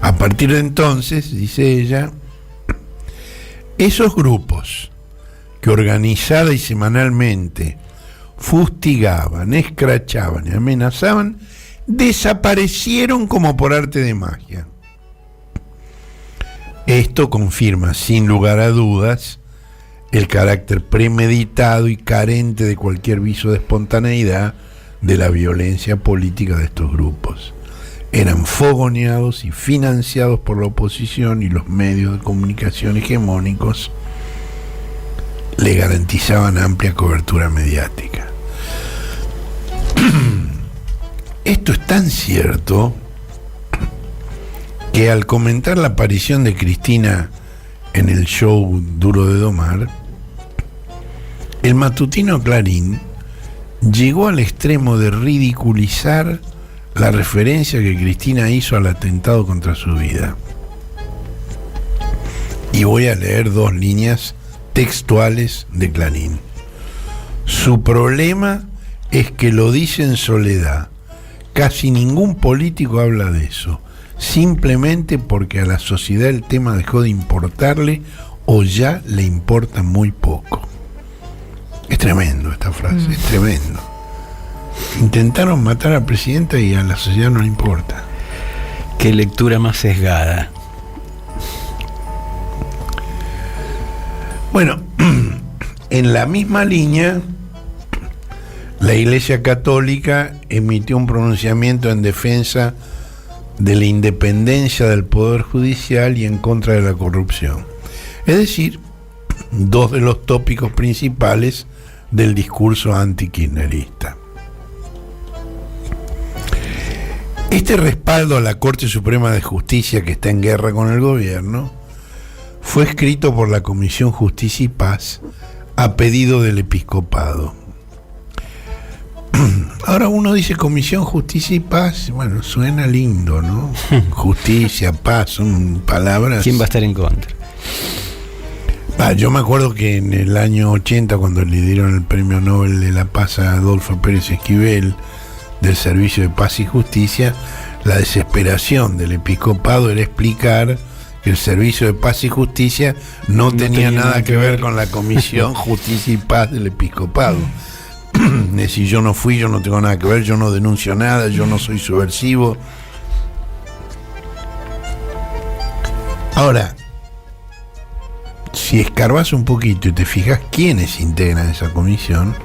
A partir de entonces, dice ella, esos grupos que organizada y semanalmente fustigaban, escrachaban y amenazaban, desaparecieron como por arte de magia. Esto confirma, sin lugar a dudas, el carácter premeditado y carente de cualquier viso de espontaneidad de la violencia política de estos grupos. Eran fogoneados y financiados por la oposición, y los medios de comunicación hegemónicos le garantizaban amplia cobertura mediática. Esto es tan cierto que al comentar la aparición de Cristina en el show Duro de Domar, el matutino Clarín llegó al extremo de ridiculizar la referencia que Cristina hizo al atentado contra su vida. Y voy a leer 2 líneas textuales de Clarín. Su problema es que lo dice en soledad. Casi ningún político habla de eso, simplemente porque a la sociedad el tema dejó de importarle o ya le importa muy poco. Es tremendo esta frase, es tremendo. Intentaron matar al presidente y a la sociedad no le importa. Qué lectura más sesgada. Bueno, en la misma línea, la Iglesia Católica emitió un pronunciamiento en defensa de la independencia del Poder Judicial y en contra de la corrupción. Es decir, 2 de los tópicos principales del discurso anti-kirchnerista. Este respaldo a la Corte Suprema de Justicia, que está en guerra con el gobierno, fue escrito por la Comisión Justicia y Paz a pedido del Episcopado. Ahora uno dice Comisión Justicia y Paz, bueno, suena lindo, ¿no? Justicia, paz, son palabras. ¿Quién va a estar en contra? Yo me acuerdo que en el año 80, cuando le dieron el Premio Nobel de la Paz a Adolfo Pérez Esquivel del Servicio de Paz y Justicia, la desesperación del Episcopado era explicar que el Servicio de Paz y Justicia no tenía nada que ver con la Comisión Justicia y Paz del Episcopado. Si yo no fui, yo no tengo nada que ver, yo no denuncio nada, yo no soy subversivo. Ahora, si escarbas un poquito y te fijas quiénes integran esa comisión,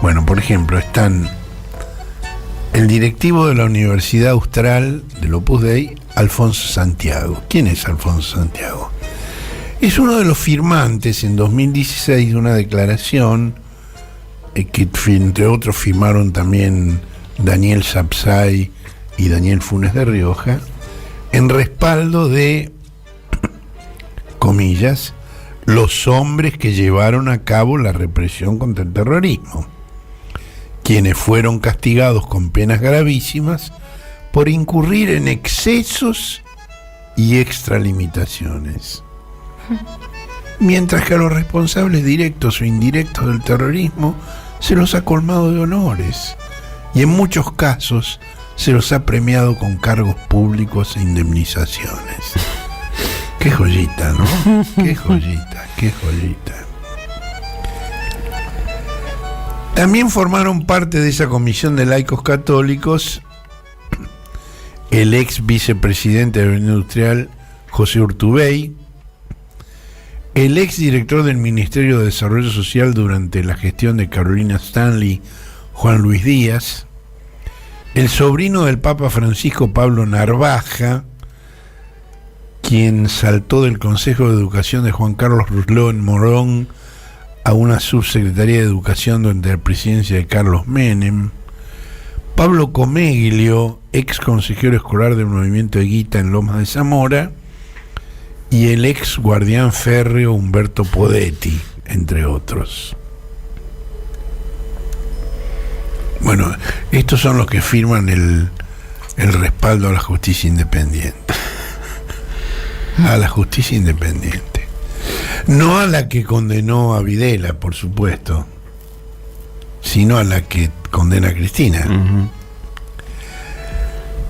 bueno, por ejemplo, están el directivo de la Universidad Austral del Opus Dei, Alfonso Santiago. ¿Quién es Alfonso Santiago? Es uno de los firmantes en 2016 de una declaración que entre otros firmaron también Daniel Sapsay y Daniel Funes de Rioja, en respaldo de, comillas, los hombres que llevaron a cabo la represión contra el terrorismo, quienes fueron castigados con penas gravísimas por incurrir en excesos y extralimitaciones. Mientras que a los responsables directos o indirectos del terrorismo se los ha colmado de honores y en muchos casos se los ha premiado con cargos públicos e indemnizaciones. Qué joyita, ¿no? Qué joyita, qué joyita. También formaron parte de esa comisión de laicos católicos el ex vicepresidente de la Unión Industrial, José Urtubey, el ex director del Ministerio de Desarrollo Social durante la gestión de Carolina Stanley, Juan Luis Díaz, el sobrino del Papa Francisco, Pablo Narvaja, quien saltó del Consejo de Educación de Juan Carlos Ruslón Morón a una subsecretaría de Educación durante la presidencia de Carlos Menem, Pablo Comeglio, ex consejero escolar del Movimiento Evita en Lomas de Zamora, y el ex guardián férreo Humberto Podetti, entre otros. Bueno, estos son los que firman el respaldo a la justicia independiente. A la justicia independiente. No a la que condenó a Videla, por supuesto, sino a la que condena a Cristina. Uh-huh.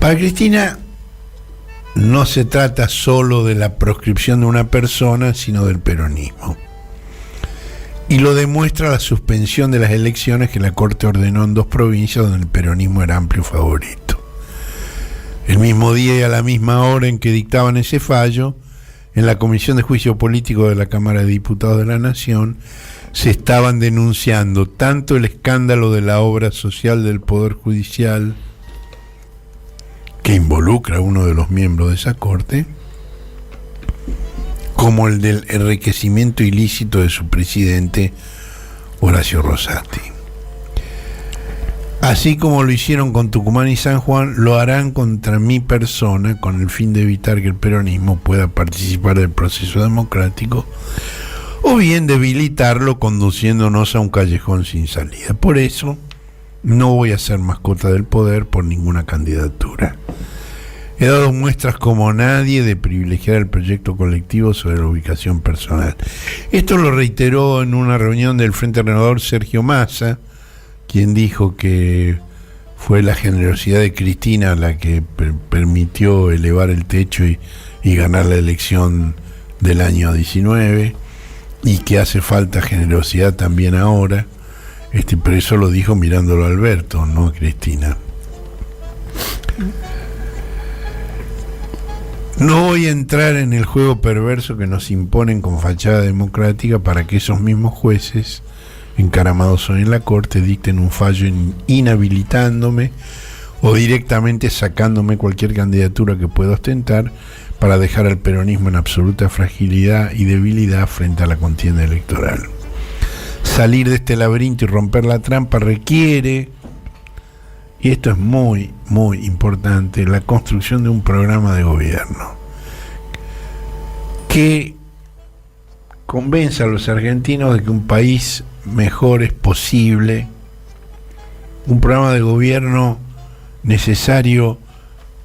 Para Cristina no se trata solo de la proscripción de una persona, sino del peronismo. Y lo demuestra la suspensión de las elecciones que la Corte ordenó en 2 provincias donde el peronismo era amplio favorito. El mismo día y a la misma hora en que dictaban ese fallo, en la Comisión de Juicio Político de la Cámara de Diputados de la Nación, se estaban denunciando tanto el escándalo de la obra social del Poder Judicial, que involucra a uno de los miembros de esa corte, como el del enriquecimiento ilícito de su presidente, Horacio Rosati. Así como lo hicieron con Tucumán y San Juan, lo harán contra mi persona con el fin de evitar que el peronismo pueda participar del proceso democrático o bien debilitarlo conduciéndonos a un callejón sin salida. Por eso, no voy a ser mascota del poder por ninguna candidatura. He dado muestras como nadie de privilegiar el proyecto colectivo sobre la ubicación personal. Esto lo reiteró en una reunión del Frente Renovador Sergio Massa, quien dijo que fue la generosidad de Cristina la que permitió elevar el techo y ganar la elección del año 19, y que hace falta generosidad también ahora, pero eso lo dijo mirándolo a Alberto, no a Cristina. No voy a entrar en el juego perverso que nos imponen con fachada democrática para que esos mismos jueces, encaramados hoy en la Corte, dicten un fallo inhabilitándome o directamente sacándome cualquier candidatura que pueda ostentar para dejar al peronismo en absoluta fragilidad y debilidad frente a la contienda electoral. Salir de este laberinto y romper la trampa requiere, y esto es muy, muy importante, la construcción de un programa de gobierno que convenza a los argentinos de que un país mejor es posible, un programa de gobierno necesario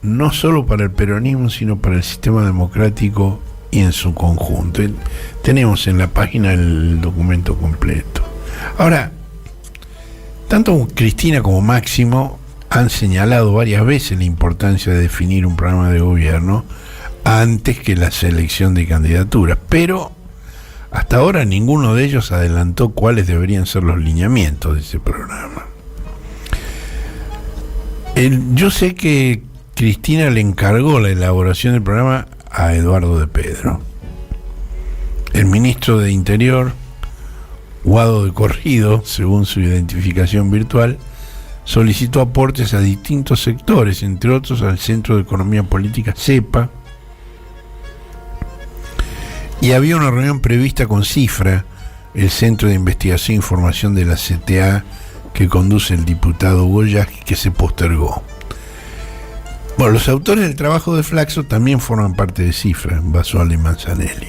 no solo para el peronismo, sino para el sistema democrático y en su conjunto. Tenemos en la página el documento completo. Ahora, tanto Cristina como Máximo han señalado varias veces la importancia de definir un programa de gobierno antes que la selección de candidaturas, pero hasta ahora ninguno de ellos adelantó cuáles deberían ser los lineamientos de ese programa. Yo sé que Cristina le encargó la elaboración del programa a Eduardo de Pedro. El ministro de Interior, Guado de Corrido, según su identificación virtual, solicitó aportes a distintos sectores, entre otros al Centro de Economía Política CEPA, y había una reunión prevista con CIFRA, el Centro de Investigación e Información de la CTA, que conduce el diputado Goyaki, que se postergó. Bueno, los autores del trabajo de Flaxo también forman parte de CIFRA, Basualdo y Manzanelli.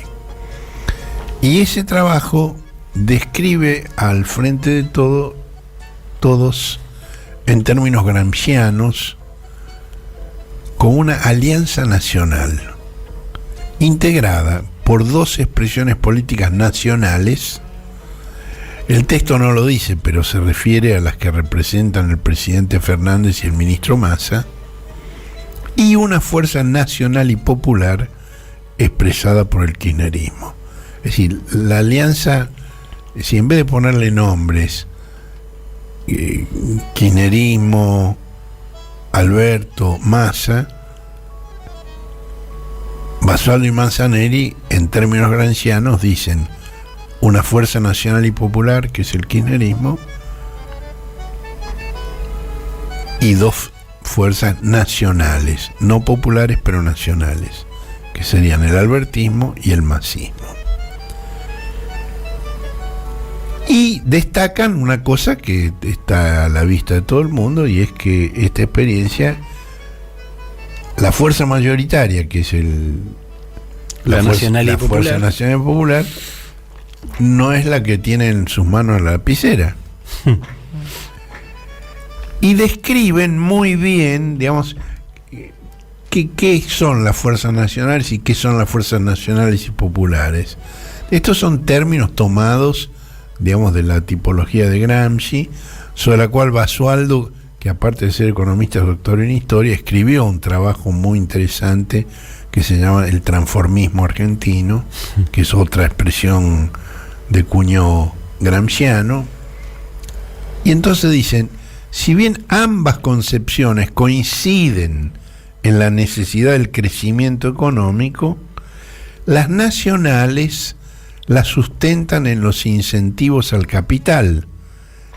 Y ese trabajo describe al frente de todos en términos gramscianos como una alianza nacional integrada por dos expresiones políticas nacionales. El texto no lo dice, pero se refiere a las que representan el presidente Fernández y el ministro Massa, y una fuerza nacional y popular expresada por el kirchnerismo. Es decir, la alianza, si en vez de ponerle nombres, kirchnerismo, Alberto, Massa, Basualdo y Manzanelli, en términos gramscianos, dicen una fuerza nacional y popular, que es el kirchnerismo, y dos fuerzas nacionales, no populares pero nacionales, que serían el albertismo y el masismo. Y destacan una cosa que está a la vista de todo el mundo, y es que esta experiencia, la fuerza mayoritaria, que es la fuerza nacional y popular, no es la que tiene en sus manos la lapicera. Y describen muy bien, digamos, qué son las fuerzas nacionales y qué son las fuerzas nacionales y populares. Estos son términos tomados, digamos, de la tipología de Gramsci, sobre la cual Basualdo, que aparte de ser economista, es doctor en historia, escribió un trabajo muy interesante que se llama El transformismo argentino, que es otra expresión de cuño gramsciano. Y entonces dicen, si bien ambas concepciones coinciden en la necesidad del crecimiento económico, las nacionales las sustentan en los incentivos al capital,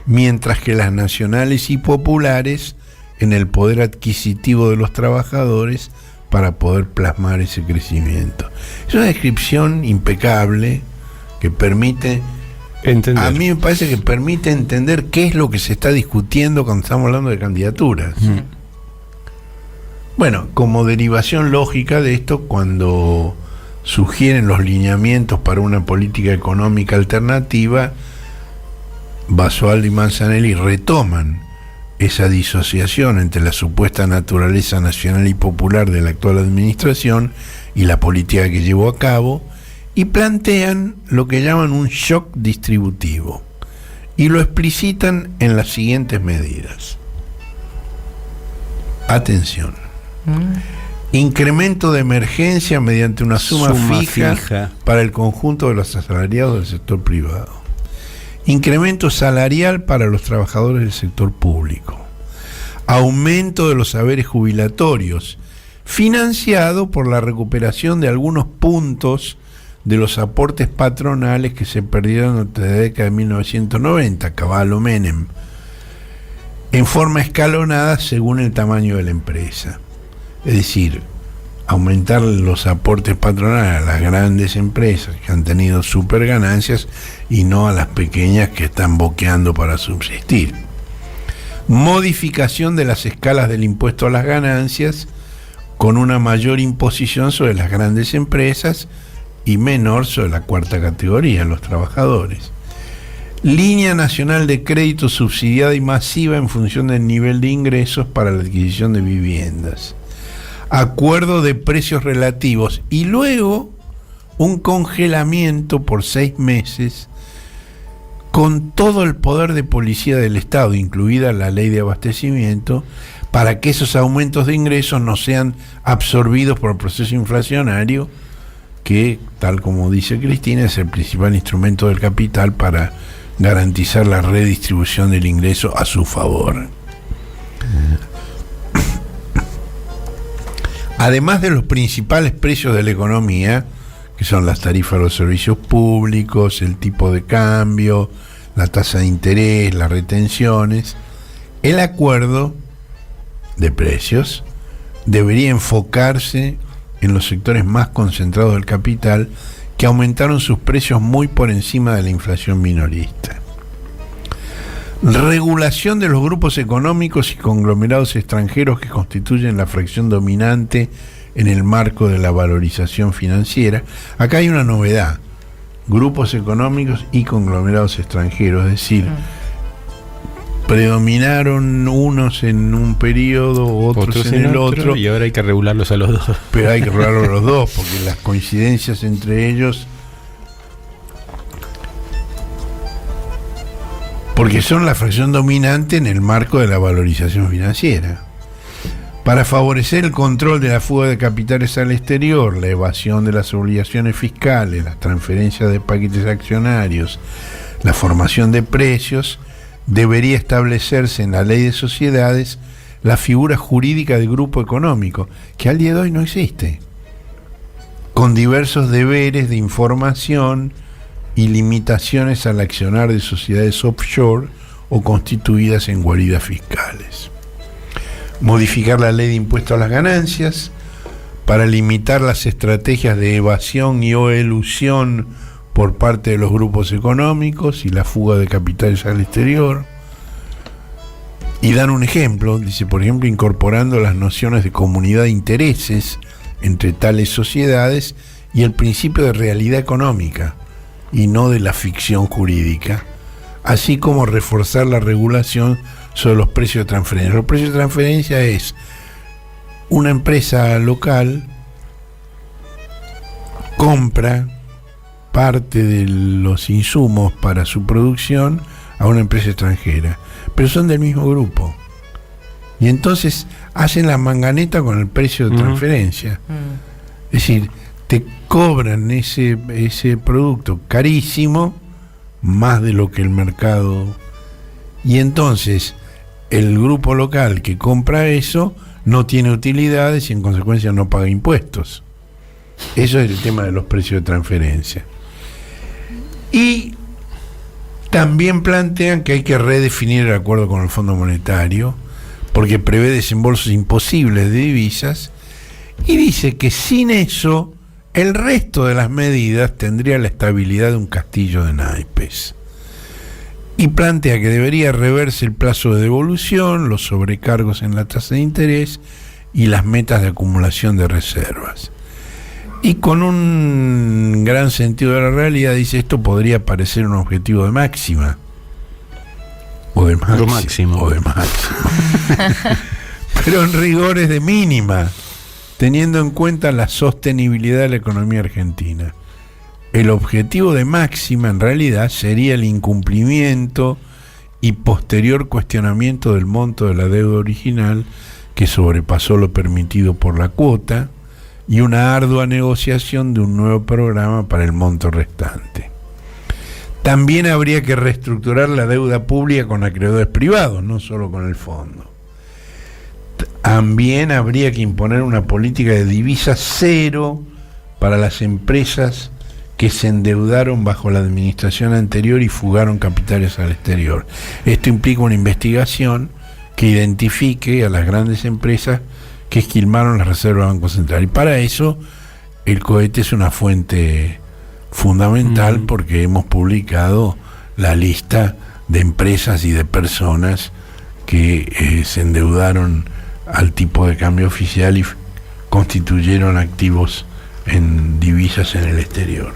mientras que las nacionales y populares en el poder adquisitivo de los trabajadores para poder plasmar ese crecimiento. Es una descripción impecable que permite entender. A mí me parece que permite entender qué es lo que se está discutiendo cuando estamos hablando de candidaturas. Bueno, como derivación lógica de esto, cuando sugieren los lineamientos para una política económica alternativa, Basualdo y Manzanelli retoman esa disociación entre la supuesta naturaleza nacional y popular de la actual administración y la política que llevó a cabo, y plantean lo que llaman un shock distributivo, y lo explicitan en las siguientes medidas. Atención. Incremento de emergencia mediante una suma fija para el conjunto de los asalariados del sector privado. Incremento salarial para los trabajadores del sector público. Aumento de los saberes jubilatorios, financiado por la recuperación de algunos puntos de los aportes patronales que se perdieron durante la década de 1990, Cavallo Menem, en forma escalonada según el tamaño de la empresa. Es decir, aumentar los aportes patronales a las grandes empresas que han tenido super ganancias y no a las pequeñas que están boqueando para subsistir. Modificación de las escalas del impuesto a las ganancias con una mayor imposición sobre las grandes empresas y menor sobre la cuarta categoría, los trabajadores. Línea nacional de crédito subsidiada y masiva en función del nivel de ingresos para la adquisición de viviendas. Acuerdo de precios relativos y luego un congelamiento por 6 meses con todo el poder de policía del Estado, incluida la ley de abastecimiento, para que esos aumentos de ingresos no sean absorbidos por el proceso inflacionario, que, tal como dice Cristina, es el principal instrumento del capital para garantizar la redistribución del ingreso a su favor. Además de los principales precios de la economía, que son las tarifas de los servicios públicos, el tipo de cambio, la tasa de interés, las retenciones, el acuerdo de precios debería enfocarse en los sectores más concentrados del capital, que aumentaron sus precios muy por encima de la inflación minorista. Regulación de los grupos económicos y conglomerados extranjeros que constituyen la fracción dominante en el marco de la valorización financiera. Acá hay una novedad: grupos económicos y conglomerados extranjeros, es decir, predominaron unos en un periodo, otros en el otro, y ahora hay que regularlos a los dos. Pero hay que regularlos a los dos, porque las coincidencias entre ellos, porque son la fracción dominante en el marco de la valorización financiera. Para favorecer el control de la fuga de capitales al exterior, la evasión de las obligaciones fiscales, las transferencias de paquetes accionarios, la formación de precios, debería establecerse en la ley de sociedades la figura jurídica de grupo económico, que al día de hoy no existe, con diversos deberes de información y limitaciones al accionar de sociedades offshore o constituidas en guaridas fiscales. Modificar la ley de impuesto a las ganancias para limitar las estrategias de evasión y o elusión por parte de los grupos económicos y la fuga de capitales al exterior. Y dan un ejemplo, dice, por ejemplo, incorporando las nociones de comunidad de intereses entre tales sociedades y el principio de realidad económica y no de la ficción jurídica, así como reforzar la regulación sobre los precios de transferencia. Los precios de transferencia es una empresa local compra parte de los insumos para su producción a una empresa extranjera, pero son del mismo grupo, y entonces hacen la manganeta con el precio de transferencia. Es decir, te cobran ese producto carísimo, más de lo que el mercado, y entonces el grupo local que compra eso no tiene utilidades y en consecuencia no paga impuestos. Eso es el tema de los precios de transferencia. Y también plantean que hay que redefinir el acuerdo con el Fondo Monetario, porque prevé desembolsos imposibles de divisas, y dice que sin eso el resto de las medidas tendría la estabilidad de un castillo de naipes. Y plantea que debería reverse el plazo de devolución, los sobrecargos en la tasa de interés y las metas de acumulación de reservas. Y con un gran sentido de la realidad dice, esto podría parecer un objetivo de máxima, o de máximo. Pero en rigor es de mínima, teniendo en cuenta la sostenibilidad de la economía argentina. El objetivo de máxima en realidad sería el incumplimiento y posterior cuestionamiento del monto de la deuda original, que sobrepasó lo permitido por la cuota, y una ardua negociación de un nuevo programa para el monto restante. También habría que reestructurar la deuda pública con acreedores privados, no solo con el fondo. También habría que imponer una política de divisa cero para las empresas que se endeudaron bajo la administración anterior y fugaron capitales al exterior. Esto implica una investigación que identifique a las grandes empresas que esquilmaron las reservas del Banco Central. Y para eso el COET es una fuente fundamental, porque hemos publicado la lista de empresas y de personas que se endeudaron al tipo de cambio oficial y constituyeron activos en divisas en el exterior.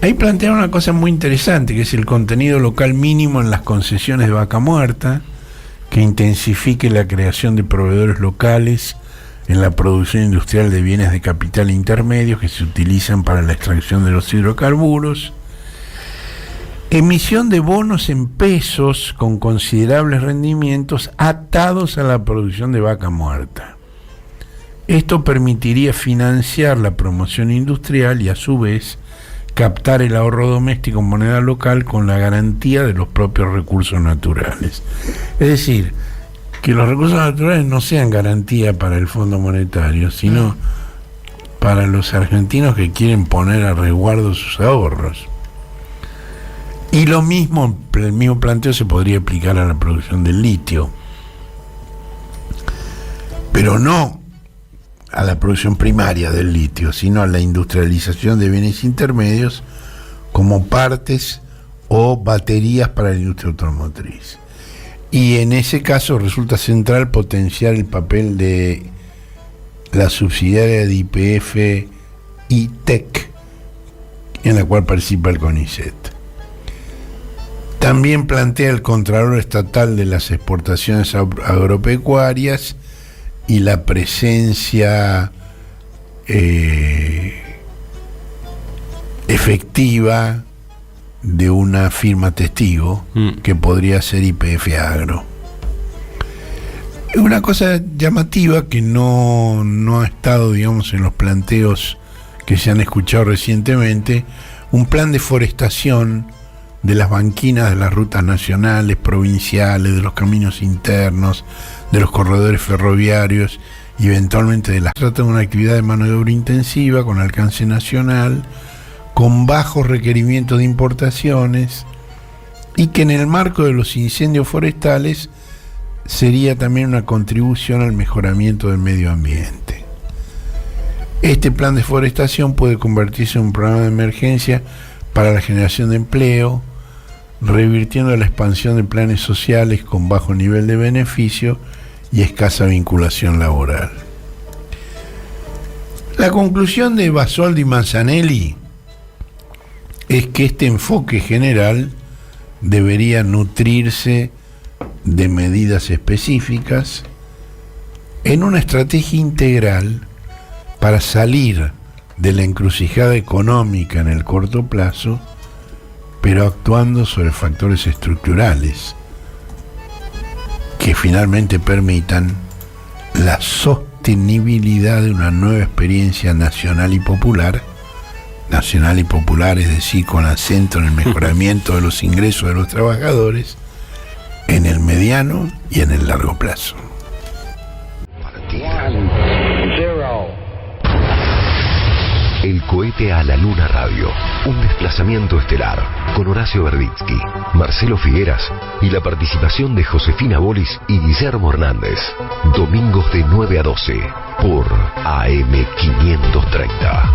Ahí plantea una cosa muy interesante, que es el contenido local mínimo en las concesiones de vaca muerta, que intensifique la creación de proveedores locales en la producción industrial de bienes de capital intermedios que se utilizan para la extracción de los hidrocarburos, emisión de bonos en pesos con considerables rendimientos atados a la producción de vaca muerta. Esto permitiría financiar la promoción industrial y a su vez captar el ahorro doméstico en moneda local con la garantía de los propios recursos naturales. Es decir, que los recursos naturales no sean garantía para el Fondo Monetario, sino para los argentinos que quieren poner a resguardo sus ahorros. Y el mismo planteo se podría aplicar a la producción del litio, pero no a la producción primaria del litio, sino a la industrialización de bienes intermedios como partes o baterías para la industria automotriz. Y en ese caso resulta central potenciar el papel de la subsidiaria de YPF ITEC, en la cual participa el CONICET. También plantea el Contralor Estatal de las exportaciones agropecuarias y la presencia efectiva de una firma testigo que podría ser YPF Agro. Es una cosa llamativa que no ha estado, digamos, en los planteos que se han escuchado recientemente, un plan de forestación de las banquinas de las rutas nacionales, provinciales, de los caminos internos, de los corredores ferroviarios y eventualmente de las... Trata de una actividad de mano de obra intensiva con alcance nacional, con bajos requerimientos de importaciones, y que en el marco de los incendios forestales sería también una contribución al mejoramiento del medio ambiente. Este plan de forestación puede convertirse en un programa de emergencia para la generación de empleo, revirtiendo la expansión de planes sociales con bajo nivel de beneficio y escasa vinculación laboral. La conclusión de Basualdo y Manzanelli es que este enfoque general debería nutrirse de medidas específicas en una estrategia integral para salir de la encrucijada económica en el corto plazo, pero actuando sobre factores estructurales que finalmente permitan la sostenibilidad de una nueva experiencia nacional y popular, es decir, con acento en el mejoramiento de los ingresos de los trabajadores en el mediano y en el largo plazo. El cohete a la luna radio, un desplazamiento estelar, con Horacio Verbitsky, Marcelo Figueras y la participación de Josefina Bolis y Guillermo Hernández. Domingos de 9 a 12 por AM 530.